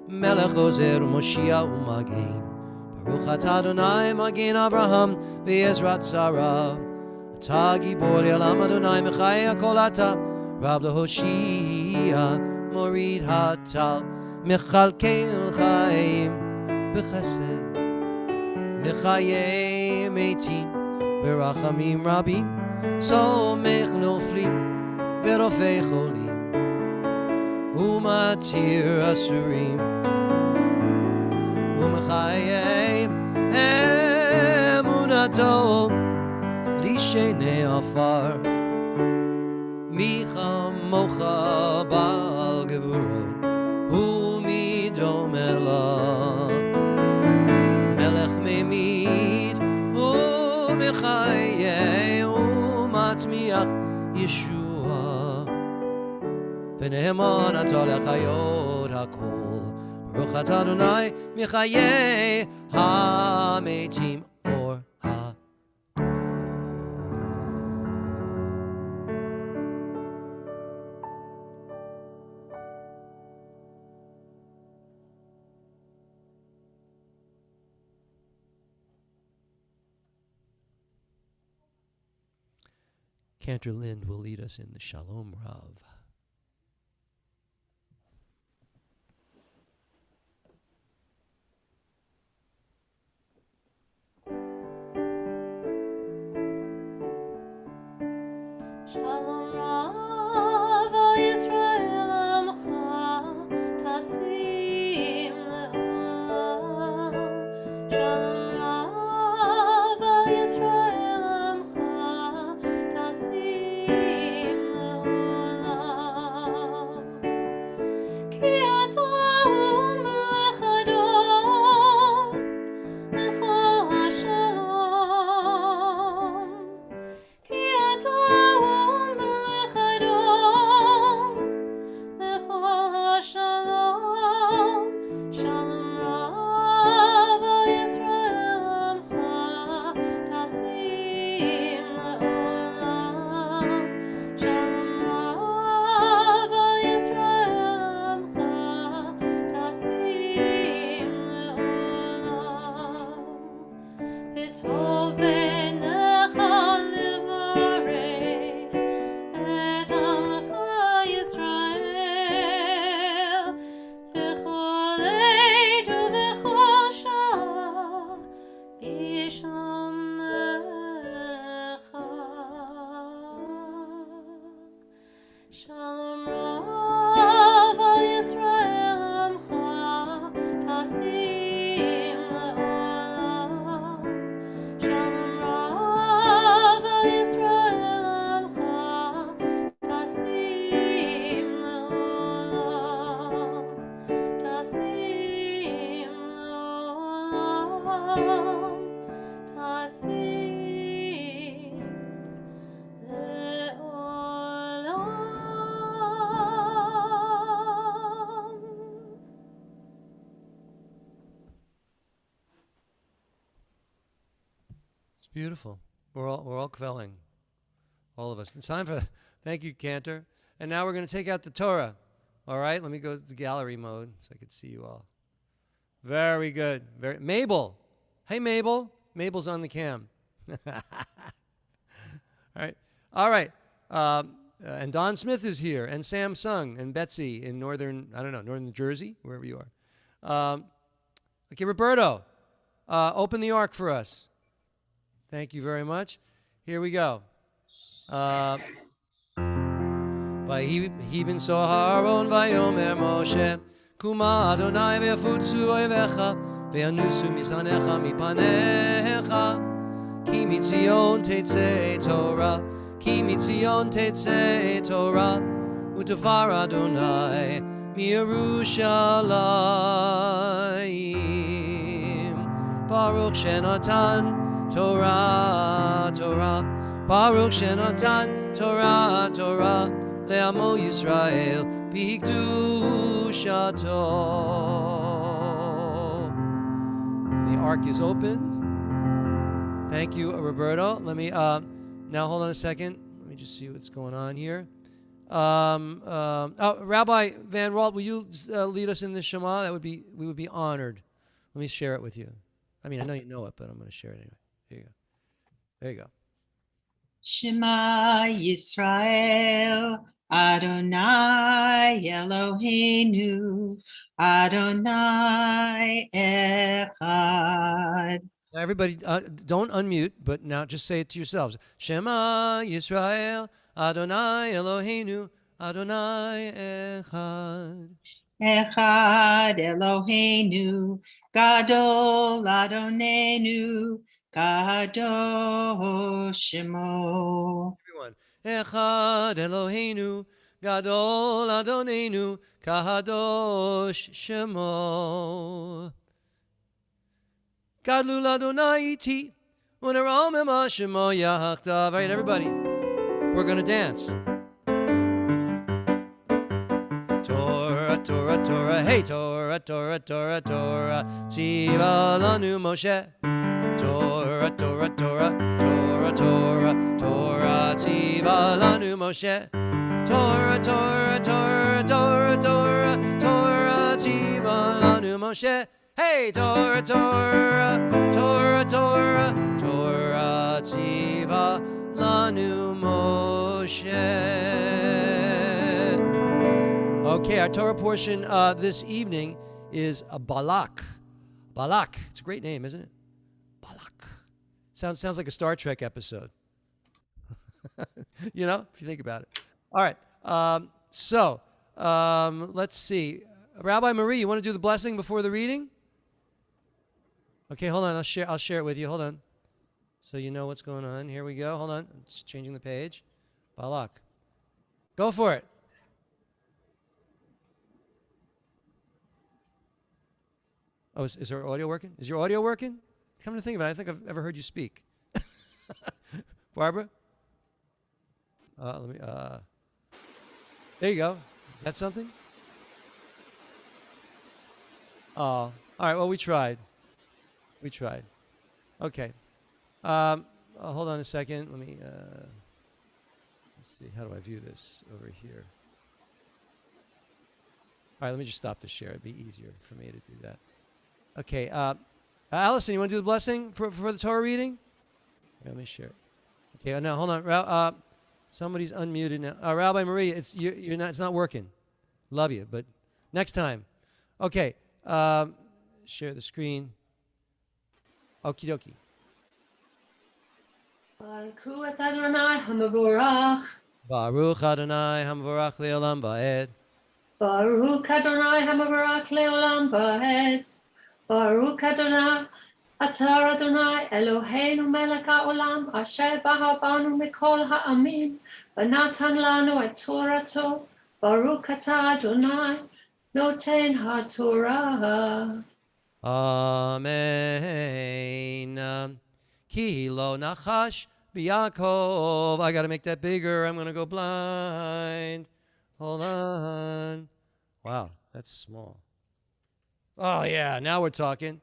מלך עוזר ומושיע ומגן ברוך אתה אדוני מגן אברהם ועזרת שרה אתה גיבור לעולם אדוני מחיי הכל אתה רב להושיע מוריד הטל מכלכל חיים בחסד מחיי מתים ברחמים רבים סומך נופלים ורופא חולים ומתיר אסורים ומחיי אמונתו לשני עפר מי כמוך בעל גבורות ומידו מלך ממית ומחיי ומצמיח ישוע ונאמן אתה לחיות הכל ברוך אתה אדוני מחיי המתים אור הכל. Cantor Lind will lead us in the Shalom Rav. Shalom Rav al Yisrael Amcha Tasim Le'olam. Shalom Rav al Yisrael Amcha Tasim Le'olam. Ki ata melech Adon Lechol HaShalom. Ki ata melech Adon Lechol HaShalom. Shalom Rav al Yisrael Amcha Tasim Le'olam. Shalom Rav al Yisrael Amcha beautiful. We're all kvelling, all of us. It's time for. Thank you, Cantor. And now we're going to take out the Torah. All right, let me go to gallery mode so I can see you all. Very good. Mabel. Hey, Mabel. Mabel's on the cam. All right. And Don Smith is here, and Sam Sung, and Betsy in northern New Jersey, wherever you are. Okay, Roberto, open the ark for us. Thank you very much. Here we go. Vayibin Soharon Vayomer Moshe Kuma Adonai ve'afutzu oivecha ve'anusu misanecha mipanecha Ki mitzion tetzei Torah Ki mitzion tetzei Torah Utafar Adonai miYerushalayim Baruch Shenatan Torah Baruch Shenatan Torah Le'amo Yisrael b'hikdushato. The ark is open. Thank you, Roberto. Let me now hold on a second. Let me just see what's going on here. Rabbi Van Walt, will you lead us in the Shema? We would be honored. Let me share it with you. I mean, I know you know it, but I'm going to share it anyway. Here you go. There you go. Shema Yisrael, Adonai Eloheinu, Adonai Echad. Now everybody, don't unmute, but now just say it to yourselves. Shema Yisrael, Adonai Eloheinu, Adonai Echad. Echad Eloheinu, Gadol Adonenu, Kadosh Shemo. Everyone. Echad Eloheinu, Gadol Adonenu, Kadosh Shemo. Gadlul Adonai iti, unerom ema Shemo yachtav. All right, everybody, we're going to dance. Torah, Torah, Torah, hey, Torah, Torah, Torah, Torah, tziva lanu Moshe. Torah, Torah, Torah, Torah, Torah, Torah, tziva lanu Moshe. Torah, Torah, Torah, Torah, Torah, Torah, tziva lanu Moshe. Hey, Torah, Torah, Torah, Torah, Torah, tziva lanu Moshe. Okay, our Torah portion this evening is a Balak. Balak. It's a great name, isn't it? Balak. Sounds like a Star Trek episode. You know, if you think about it. All right. Let's see. Rabbi Marie, you want to do the blessing before the reading? Okay, hold on. I'll share it with you. Hold on. So you know what's going on. Here we go. Hold on. I'm just changing the page. Balak. Go for it. Oh, is our audio working? Is your audio working? Come to think of it, I think I've ever heard you speak. Barbara? There you go. That's something? Oh, all right. Well, we tried. Okay. Hold on a second. Let me, let's see. How do I view this over here? All right, let me just stop the share. It'd be easier for me to do that. Okay. Allison, you want to do the blessing for the Torah reading? Yeah, let me share it. Okay, now hold on. Somebody's unmuted now. Rabbi Marie, it's not working. Love you, but next time. Okay. Share the screen. Okie dokie. Baruch Adonai Hamavorach. Baruch Adonai Hamavorach Leolam Va'ed. Baruch Adonai Hamavorach Leolam Va'ed. Baruch Adonai Atar Adonai Eloheinu melech haolam asher bahar banu mikol ha'amim v'natan lanu et Torato. Baruch atah Adonai noten ha'torah. Amen. Ki lo nachash b'Yaakov. I got to make that bigger. I'm going to go blind. Hold on. Wow, that's small. Oh, yeah, now we're talking.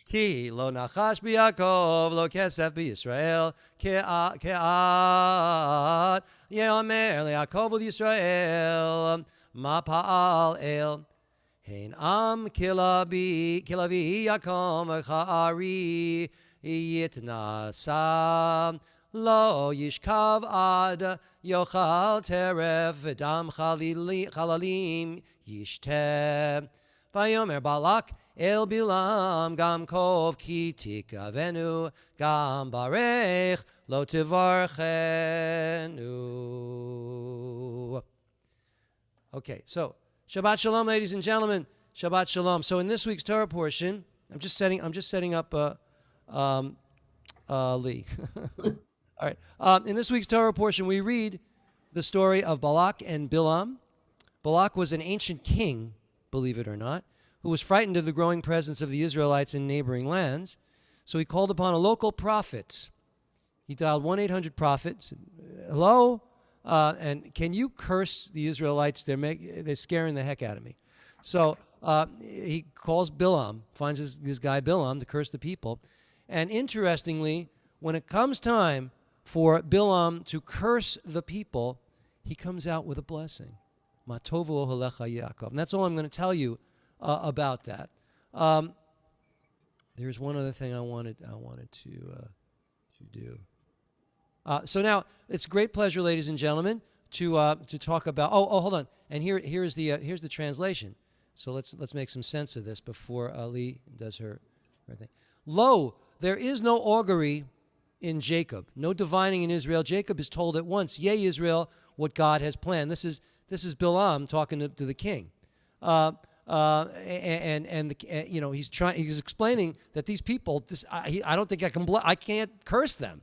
Ki lo nachash b'Yakov, lo kesef b'Yisrael, ke'at ye'omer le'Yakov u'Yisrael, ma pa'al el. Hein am kilavi Yakom cha'ari yitnasa, lo yishkav ad yochal teref v'dam chalalim yishteh. Vayomer Balak el Bilam gam kov ki tikavenu gam barech lo tivarchenu. Okay, so Shabbat Shalom, ladies and gentlemen. Shabbat Shalom. So in this week's Torah portion, I'm just setting up Lee. All right. In this week's Torah portion, we read the story of Balak and Bilam. Balak was an ancient king, believe it or not, who was frightened of the growing presence of the Israelites in neighboring lands. So he called upon a local prophet. He dialed 1-800-PROPHET, said, hello, and can you curse the Israelites? They're scaring the heck out of me. So he calls Bilam, finds this guy Bilam to curse the people. And interestingly, when it comes time for Bilam to curse the people, he comes out with a blessing. Ma tovu ohelecha Yaakov. And that's all I'm going to tell you about that. There's one other thing I wanted to do. So now it's a great pleasure, ladies and gentlemen, to talk about. Oh, hold on. And here's the translation. So let's make some sense of this before Ali does her thing. Lo, there is no augury in Jacob, no divining in Israel. Jacob is told at once, "Yea, Israel, what God has planned." This is Bilam talking to the king. He's explaining that these people, I don't think I can't curse them.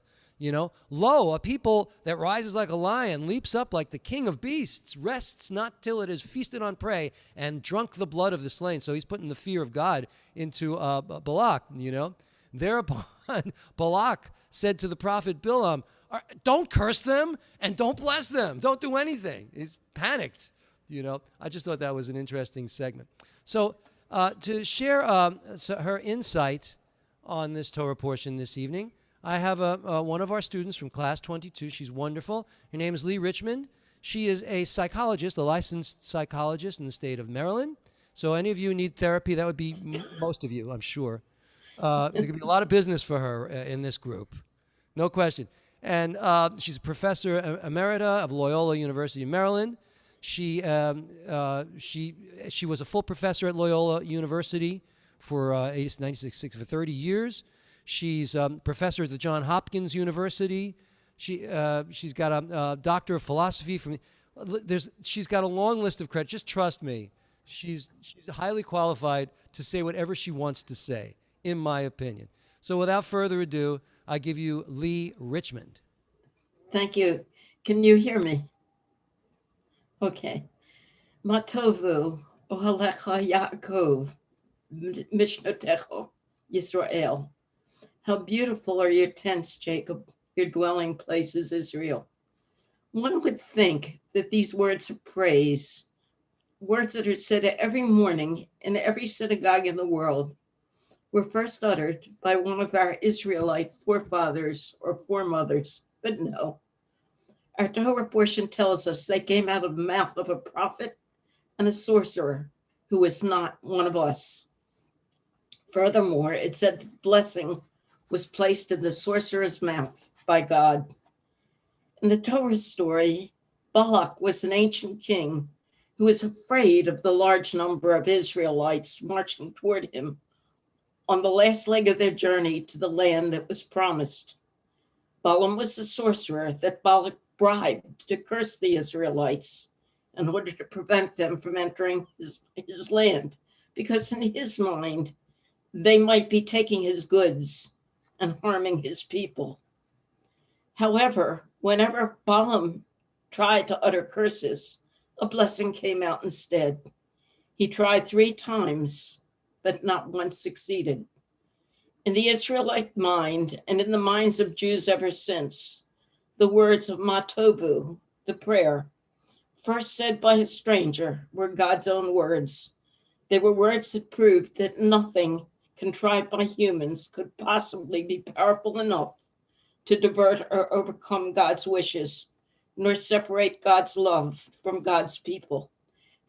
Lo, a people that rises like a lion, leaps up like the king of beasts, rests not till it has feasted on prey and drunk the blood of the slain. So he's putting the fear of God into Balak. Thereupon Balak said to the prophet Bilam, "Don't curse them and don't bless them. Don't do anything." He's panicked. I just thought that was an interesting segment. So to share her insight on this Torah portion this evening, I have one of our students from class 22. She's wonderful. Her name is Lee Richmond. She is a psychologist, a licensed psychologist in the state of Maryland. So any of you need therapy, that would be most of you, I'm sure. There could be a lot of business for her in this group. No question. And she's a professor emerita of Loyola University in Maryland. She was a full professor at Loyola University for 96 for 30 years. She's a professor at the Johns Hopkins University. She's got a doctor of philosophy from. She's got a long list of credits. Just trust me, she's highly qualified to say whatever she wants to say, in my opinion. So without further ado, I give you Lee Richmond. Thank you. Can you hear me? Okay. Matovu ohalecha Yaakov mishnotecho Yisrael. How beautiful are your tents, Jacob, your dwelling places, Israel. One would think that these words of praise, words that are said every morning in every synagogue in the world, were first uttered by one of our Israelite forefathers or foremothers, but no. Our Torah portion tells us they came out of the mouth of a prophet and a sorcerer who was not one of us. Furthermore, it said the blessing was placed in the sorcerer's mouth by God. In the Torah story, Balak was an ancient king who was afraid of the large number of Israelites marching toward him on the last leg of their journey to the land that was promised. Balaam was the sorcerer that Balak bribed to curse the Israelites in order to prevent them from entering his land, because in his mind, they might be taking his goods and harming his people. However, whenever Balaam tried to utter curses, a blessing came out instead. He tried 3 times, but not once succeeded. In the Israelite mind, and in the minds of Jews ever since, the words of Matovu, the prayer, first said by a stranger, were God's own words. They were words that proved that nothing contrived by humans could possibly be powerful enough to divert or overcome God's wishes, nor separate God's love from God's people.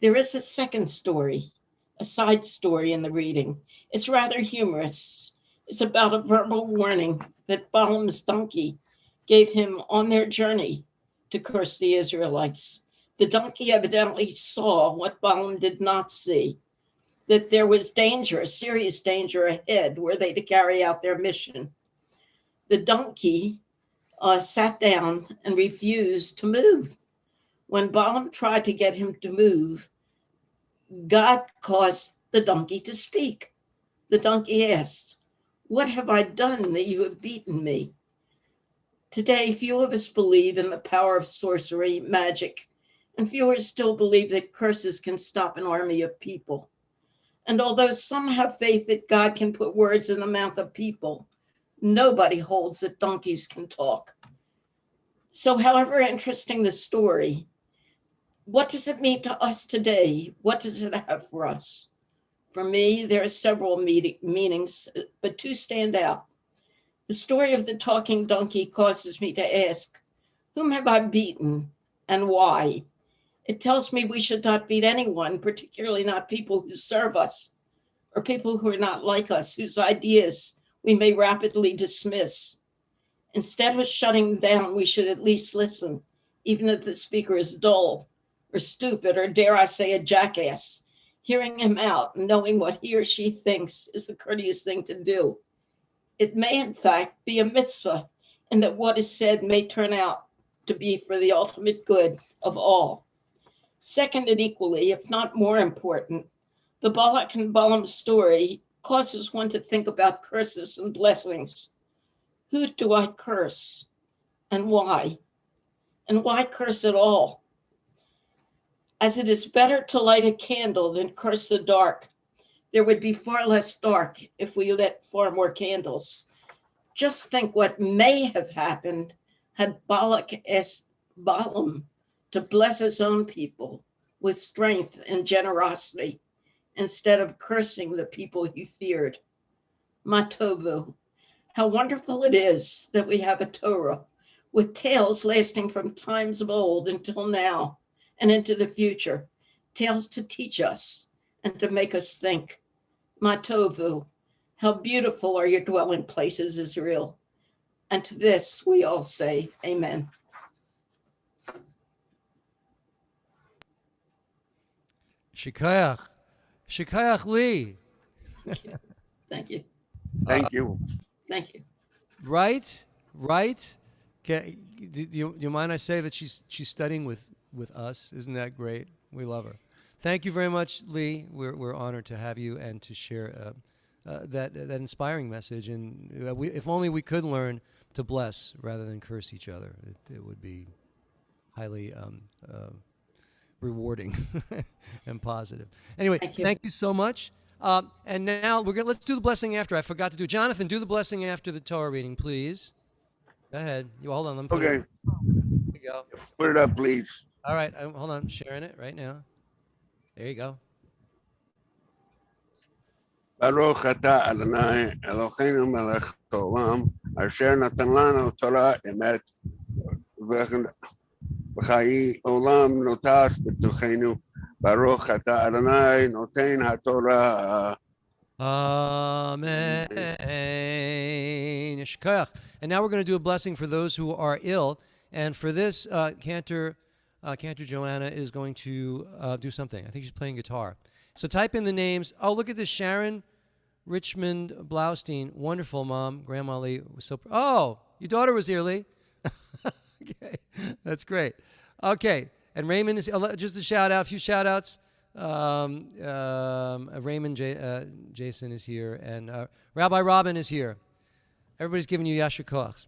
There is a second story, a side story in the reading. It's rather humorous. It's about a verbal warning that Balaam's donkey gave him on their journey to curse the Israelites. The donkey evidently saw what Balaam did not see, that there was danger, serious danger ahead were they to carry out their mission. The donkey sat down and refused to move. When Balaam tried to get him to move, God caused the donkey to speak. The donkey asked, "What have I done that you have beaten me?" Today, few of us believe in the power of sorcery, magic, and fewer still believe that curses can stop an army of people. And although some have faith that God can put words in the mouth of people, nobody holds that donkeys can talk. So however interesting the story, what does it mean to us today? What does it have for us? For me, there are several meanings, but two stand out. The story of the talking donkey causes me to ask, whom have I beaten and why? It tells me we should not beat anyone, particularly not people who serve us or people who are not like us, whose ideas we may rapidly dismiss. Instead of shutting down, we should at least listen, even if the speaker is dull or stupid, or dare I say a jackass. Hearing him out and knowing what he or she thinks is the courteous thing to do. It may, in fact, be a mitzvah, and that what is said may turn out to be for the ultimate good of all. Second, and equally, if not more important, the Balak and Balaam story causes one to think about curses and blessings. Who do I curse, and why? And why curse at all? As it is better to light a candle than curse the dark, there would be far less dark if we lit far more candles. Just think what may have happened had Balak asked Balaam to bless his own people with strength and generosity instead of cursing the people he feared. Matovu, how wonderful it is that we have a Torah with tales lasting from times of old until now and into the future, tales to teach us and to make us think. Matovu, how beautiful are your dwelling places, Israel. And to this we all say, Amen. Shikayach. Shikayach Lee. Thank you. Thank you. Thank you. Right? Do you mind I say that she's studying with us? Isn't that great? We love her. Thank you very much, Lee. We're honored to have you and to share that inspiring message. And if only we could learn to bless rather than curse each other, it would be highly rewarding and positive. Anyway, thank you so much. And now let's do the blessing after. I forgot to do. Jonathan, do the blessing after the Torah reading, please. Go ahead. Hold on. Let me put Okay. it. There you go. Put it up, please. All right. Hold on. I'm sharing it right now. There you go. Baruch atah Adonai Eloheinu melech haolam asher natan lanu Torah emet v'chai olam notas b'tochenu. Baruch atah Adonai noten haTorah. Amen. Shkoyach. And now we're going to do a blessing for those who are ill. And for this, Cantor Joanna is going to do something. I think she's playing guitar. So type in the names. Oh, look at this. Sharon Richmond Blaustein. Wonderful, Mom. Grandma Lee was so... Oh, your daughter was here, Lee. Okay. That's great. Okay. And Raymond is... just a shout-out, a few shout-outs. Raymond Jason is here. And Rabbi Robin is here. Everybody's giving you Yasher Koachs.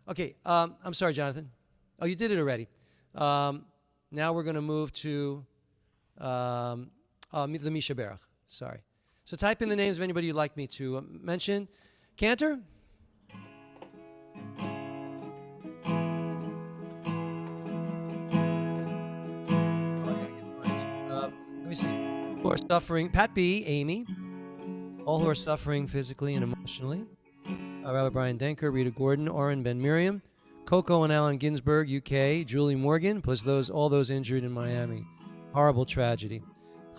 Okay. I'm sorry, Jonathan. Oh, you did it already. Now we're going to move to the Misha Berach. Sorry. So type in the names of anybody you'd like me to mention. Cantor? Let me see. Who are suffering? Pat B., Amy. all who are suffering physically and emotionally. Rabbi Brian Denker, Rita Gordon, Oren Ben Miriam, Coco and Alan Ginsberg, UK, Julie Morgan, plus all those injured in Miami. Horrible tragedy.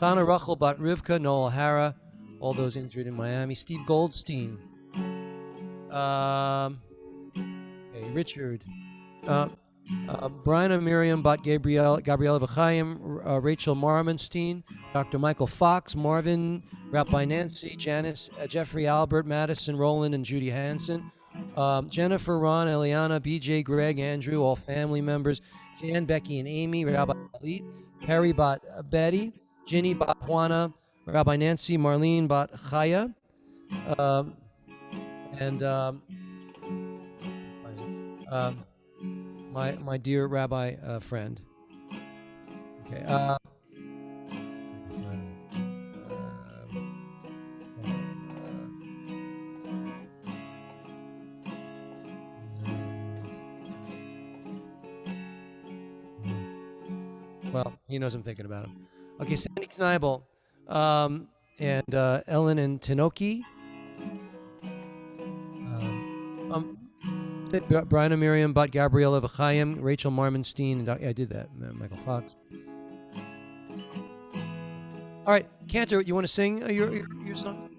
Chana Rachel Bat Rivka, Noel Hara, all those injured in Miami. Steve Goldstein. Richard. Brian and Miriam Bat Gabriella V'chaim, Rachel Marmonstein, Dr. Michael Fox, Marvin, Rabbi Nancy, Janice, Jeffrey Albert, Madison, Roland, and Judy Hansen. Jennifer, Ron, Eliana, BJ, Greg, Andrew, all family members. Jan, Becky, and Amy, Rabbi Ali, Perry Bat Betty, Ginny Bat Juana, Rabbi Nancy, Marlene Bat Chaya, and my dear rabbi friend. Okay. Well, he knows I'm thinking about him. Okay, Sandy Kneibel, and Ellen and Tinoki. Brian and Miriam, Bat Gabriella V'chaim, Rachel Marmonstein, and I did that. Michael Fox. All right, Cantor, you want to sing your song?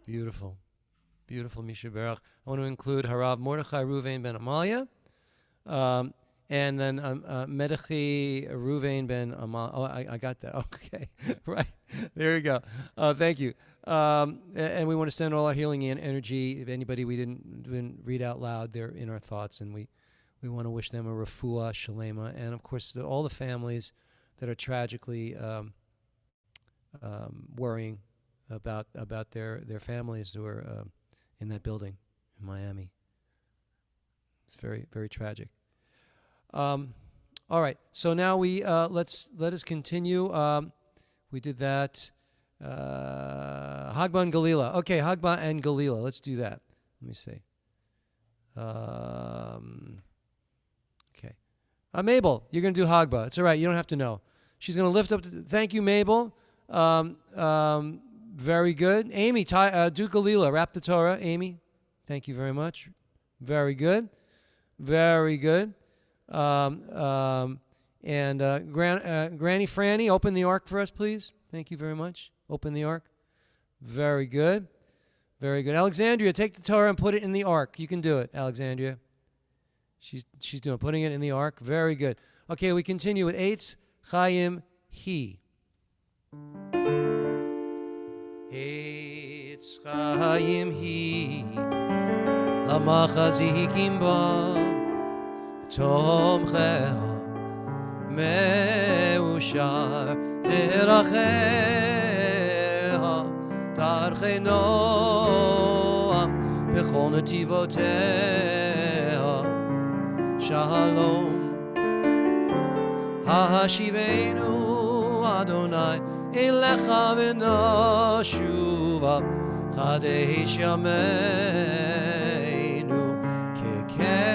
Beautiful. Beautiful, Misha Berach. I want to include Harav Mordechai Ruvain ben Amalia, and then Medechi Ruvain ben Amalia. Oh, I got that. Okay, right. There you go. Thank you. And we want to send all our healing and energy. If anybody we didn't read out loud, they're in our thoughts, and we want to wish them a refuah shalema, and of course all the families that are tragically worrying about their families who are in that building in Miami. It's very, very tragic. All right, so now let us continue. We did that. Hagba and Galila. Okay, Hagba and Galila. Let's do that. Let me see. Okay. Mabel, you're going to do Hagba. It's all right. You don't have to know. She's going to lift up. Thank you, Mabel. Very good. Amy, do Galila. Wrap the Torah. Amy, thank you very much. Very good. Very good. And Granny Franny, open the ark for us, please. Thank you very much. Open the ark. Very good. Very good. Alexandria, take the Torah and put it in the ark. You can do it, Alexandria. She's putting it in the ark. Very good. Okay, we continue with Eitz Chaim He. Eitz Chaim He Lamachazikim Ba Tomcheha Meushar Teracheha Darchei Noam Bechol Netivoteha Shalom Hashivenu Adonai Elecha v'noshuva Chadesh yameinu kekedeh.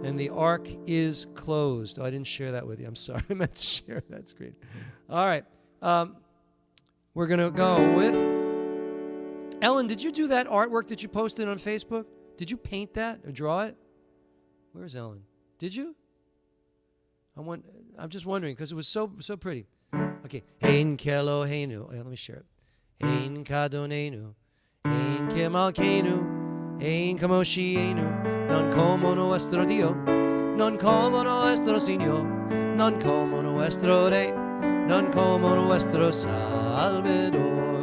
And the ark is closed. Oh, I didn't share that with you. I'm sorry. I meant to share. That's great. All right. We're going to go with Ellen. Did you do that artwork that you posted on Facebook? Did you paint that or draw it? Where's Ellen? Did you? I'm just wondering because it was so pretty. Okay. Ein keloheinu. Let me share it. Ein kadonenu. Ein kemalkeinu. Ein kamoshienu. Non como nuestro Dio. Non como nuestro Señor. Non como nuestro Rey. Non como nuestro Salvador.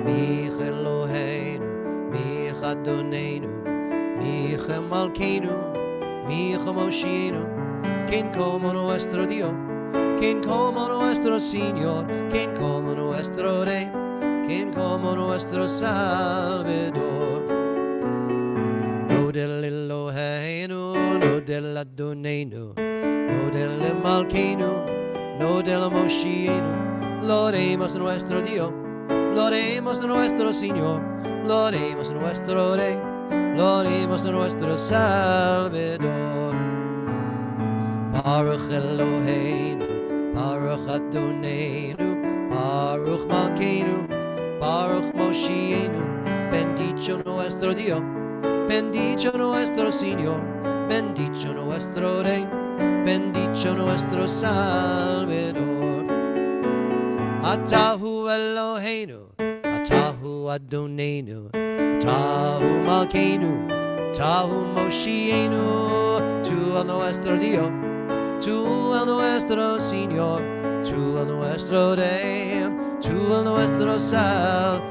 Mich Eloheinu. Mich Adonenu. Mich Malkeinu. Mich Moshienu. Quien como nuestro Dios, quien como nuestro Señor, quien como nuestro Rey, quien como nuestro Salvador. No del Eloheinu, no del Adonenu, no del Malkeinu, no del Moshienu. Lo haremos nuestro Dios, lo haremos nuestro Señor, lo haremos nuestro Rey, lo haremos nuestro Salvador. Baruch Eloheinu, Baruch Adonenu, Baruch Malkeinu, Baruch Moshienu. Bendicho nuestro Dios, bendicho nuestro Señor, bendicho nuestro Rey, bendicho nuestro Salvador. Atahu Eloheinu, Atahu Adonenu, Atahu Malkeinu, Atahu Moshienu. Tu el nuestro Dios, tú el nuestro Señor, tú el nuestro Rey, tú el nuestro Salvador.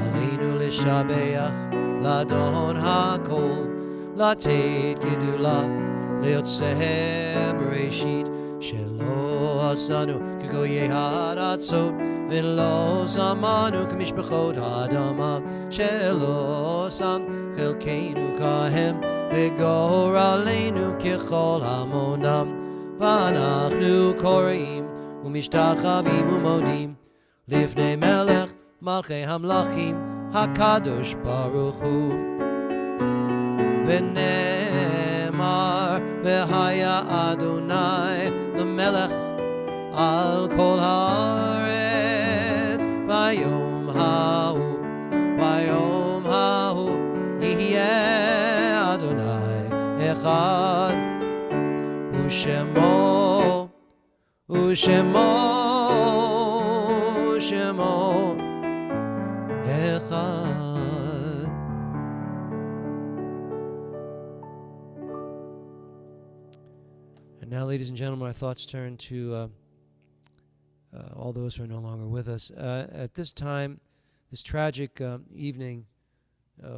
Aleinu l'shabeach, l'adon hakol, l'atet gedula, leotzeh bereshit, shelo asanu k'goyei haratzot, v'lo zamanu k'mishpachot ha'adama, shelo sam chilkeinu kahem, וגורלנו ככל המונם, ואנחנו קוראים ומשתחווים ומודים לפני מלך מלכי המלכים הקדוש ברוך הוא. ונאמר והיה אדוני למלך על כל הארץ ביום ההוא, ביום ההוא יהיה אדוני אחד, ושמו, ושמו, שמו אחד. And now, ladies and gentlemen, our thoughts turn to all those who are no longer with us. At this time, this tragic evening,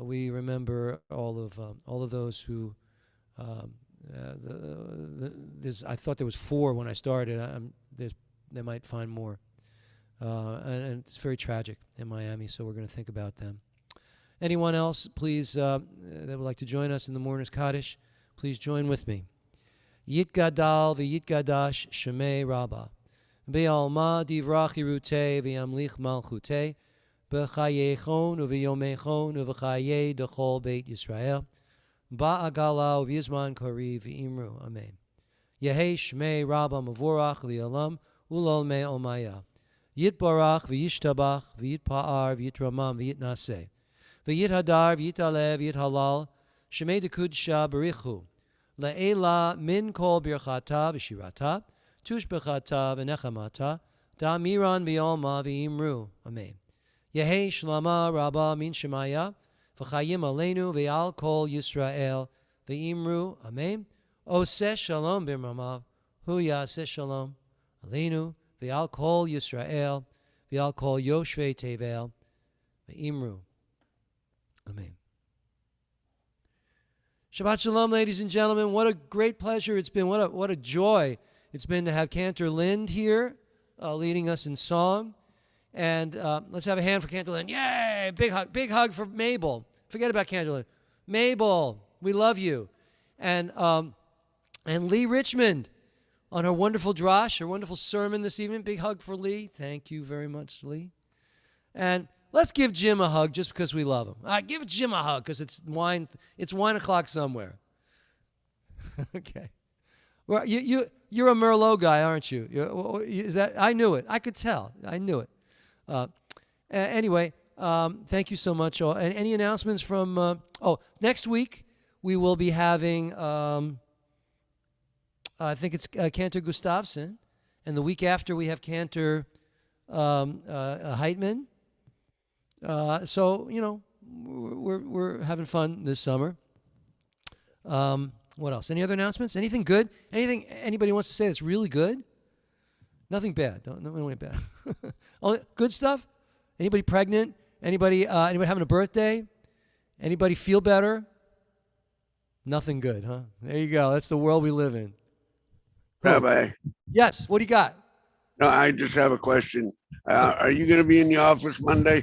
we remember all of those who. I thought there was 4 when I started. They might find more, and it's very tragic in Miami. So we're going to think about them. Anyone else, please, that would like to join us in the Mourner's Kaddish, please join with me. Yitgadal v'yitgadash shemei Rabba, be'alma divrach yirutei v'yamlich malchutei, b'chayechon u'v'yomechon u'v'chayei dechol beit Yisrael, ba'agala u'v'yizman kori v'imru. Amen. Yehei shmei Rabba mavorach li'olam ulol me omaya. Yitbarach v'yishtabach v'yitpa'ar v'yitramam v'yitnaseh. V'yithadar v'yitalev v'yithalal shemei dekudsha barichu. Le'ela min kol birchata v'shirata tushbechata v'nechamata da'miran v'yolma v'imru. Amen. Yehei shlama Rabba min shemaya v'chayim aleinu v'al kol Yisrael v'imru. Amen. Oseh shalom b'mamav hu yaseh shalom aleinu v'al kol Yisrael v'al kol Yoshvei Tevel v'imru. Amen. Shabbat Shalom, ladies and gentlemen. What a great pleasure it's been. What a joy it's been to have Cantor Lind here leading us in song. And let's have a hand for Cantor Lynn. Yay! Big hug. Big hug for Mabel. Forget about Cantor Lynn. Mabel, we love you. And Lee Richmond on her wonderful drash, her wonderful sermon this evening. Big hug for Lee. Thank you very much, Lee. And let's give Jim a hug just because we love him. Give Jim a hug because it's wine o'clock somewhere. Okay. Well, you're a Merlot guy, aren't you? Is that? I knew it. I could tell. I knew it. Anyway, thank you so much. And any announcements from? Next week we will be having. I think it's Cantor Gustafsson, and the week after we have Cantor Heitman. So we're having fun this summer. What else? Any other announcements? Anything good? Anything anybody wants to say that's really good? Nothing bad. No bad. Only good stuff? Anybody pregnant? Anybody having a birthday? Anybody feel better? Nothing good, huh? There you go. That's the world we live in. Rabbi. Yes. What do you got? No, I just have a question. Are you going to be in the office Monday?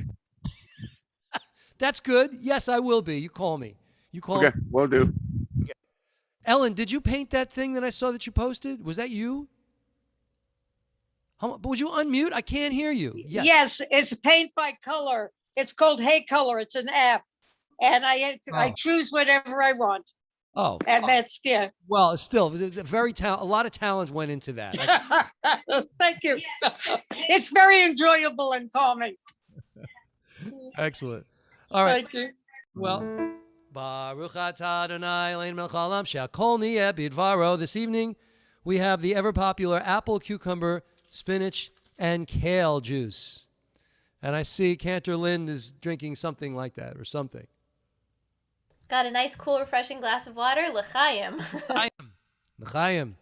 That's good. Yes, I will be. You call me. Okay, will do. Okay. Ellen, did you paint that thing that I saw that you posted? Was that you? Would you unmute? I can't hear you. Yes, it's paint by color. It's called Hey Color. It's an app, and I choose whatever I want. Oh, and that's yeah. Well, still, a lot of talent went into that. Thank you. It's very enjoyable and calming. Excellent. All right. Thank you. Well, Baruch atah Adonai Eloheinu melech haolam she'akol niyeh bidvaro. This evening, we have the ever-popular apple, cucumber, spinach, and kale juice. And I see Cantor Lind is drinking something like that or something. Got a nice, cool, refreshing glass of water. L'chaim. L'chaim.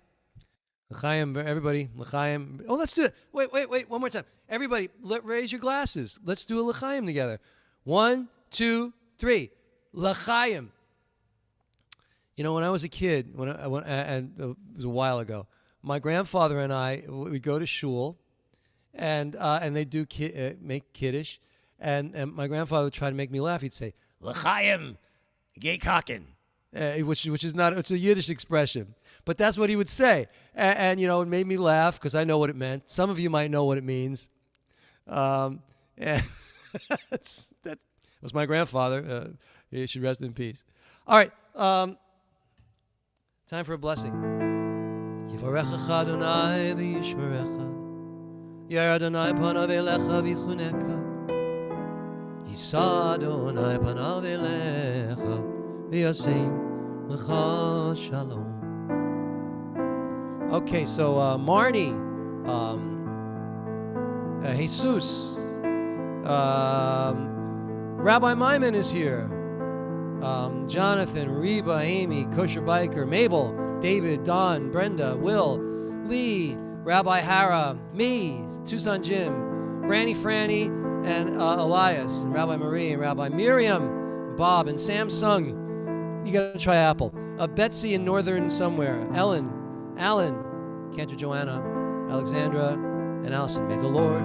L'chaim, everybody. L'chaim. Oh, let's do it. Wait. One more time. Everybody, raise your glasses. Let's do a l'chaim together. 1, 2, 3. L'chaim. You know, when I was a kid, and it was a while ago, my grandfather and I would go to shul, and they do make kiddush, and my grandfather would try to make me laugh. He'd say, "L'chaim, gay cockin," which is not, it's a Yiddish expression, but that's what he would say, and it made me laugh because I know what it meant. Some of you might know what it means. And that was my grandfather. He should rest in peace. All right, time for a blessing. Yivarechecha Adonai v'yishmerecha, Yer Adonai panav elecha v'chuneka, Yisa Adonai panav elecha v'yaseim lecha shalom. Okay, so Marnie, Jesus, Rabbi Myman is here. Jonathan, Reba, Amy, Kosher Biker, Mabel, David, Don, Brenda, Will, Lee, Rabbi Hara, me, Tucson Jim, Granny Franny, and Elias, and Rabbi Marie, and Rabbi Miriam, Bob, and Samsung. You got to try Apple. Betsy in Northern somewhere. Ellen, Alan, Cantor Joanna, Alexandra, and Allison. May the Lord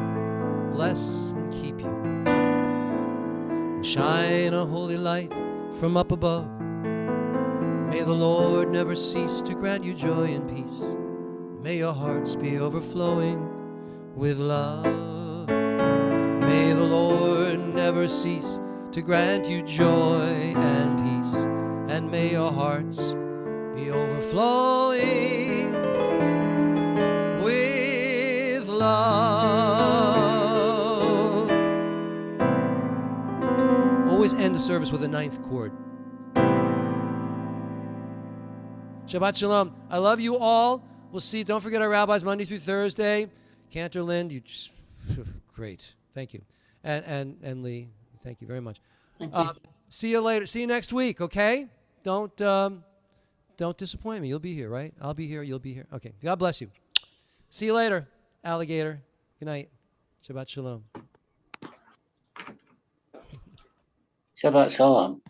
bless and keep you. And shine a holy light from up above. May the Lord never cease to grant you joy and peace. May your hearts be overflowing with love. May the Lord never cease to grant you joy and peace. And may your hearts be overflowing with love. Always end a service with a ninth chord. Shabbat Shalom. I love you all. We'll see. Don't forget our rabbis Monday through Thursday. Cantor Lind, you just great. Thank you. And Lee, thank you very much. Thank you. See you later. See you next week, okay? Don't disappoint me. You'll be here, right? I'll be here. You'll be here. Okay. God bless you. See you later, alligator. Good night. Shabbat Shalom. Shabbat Shalom.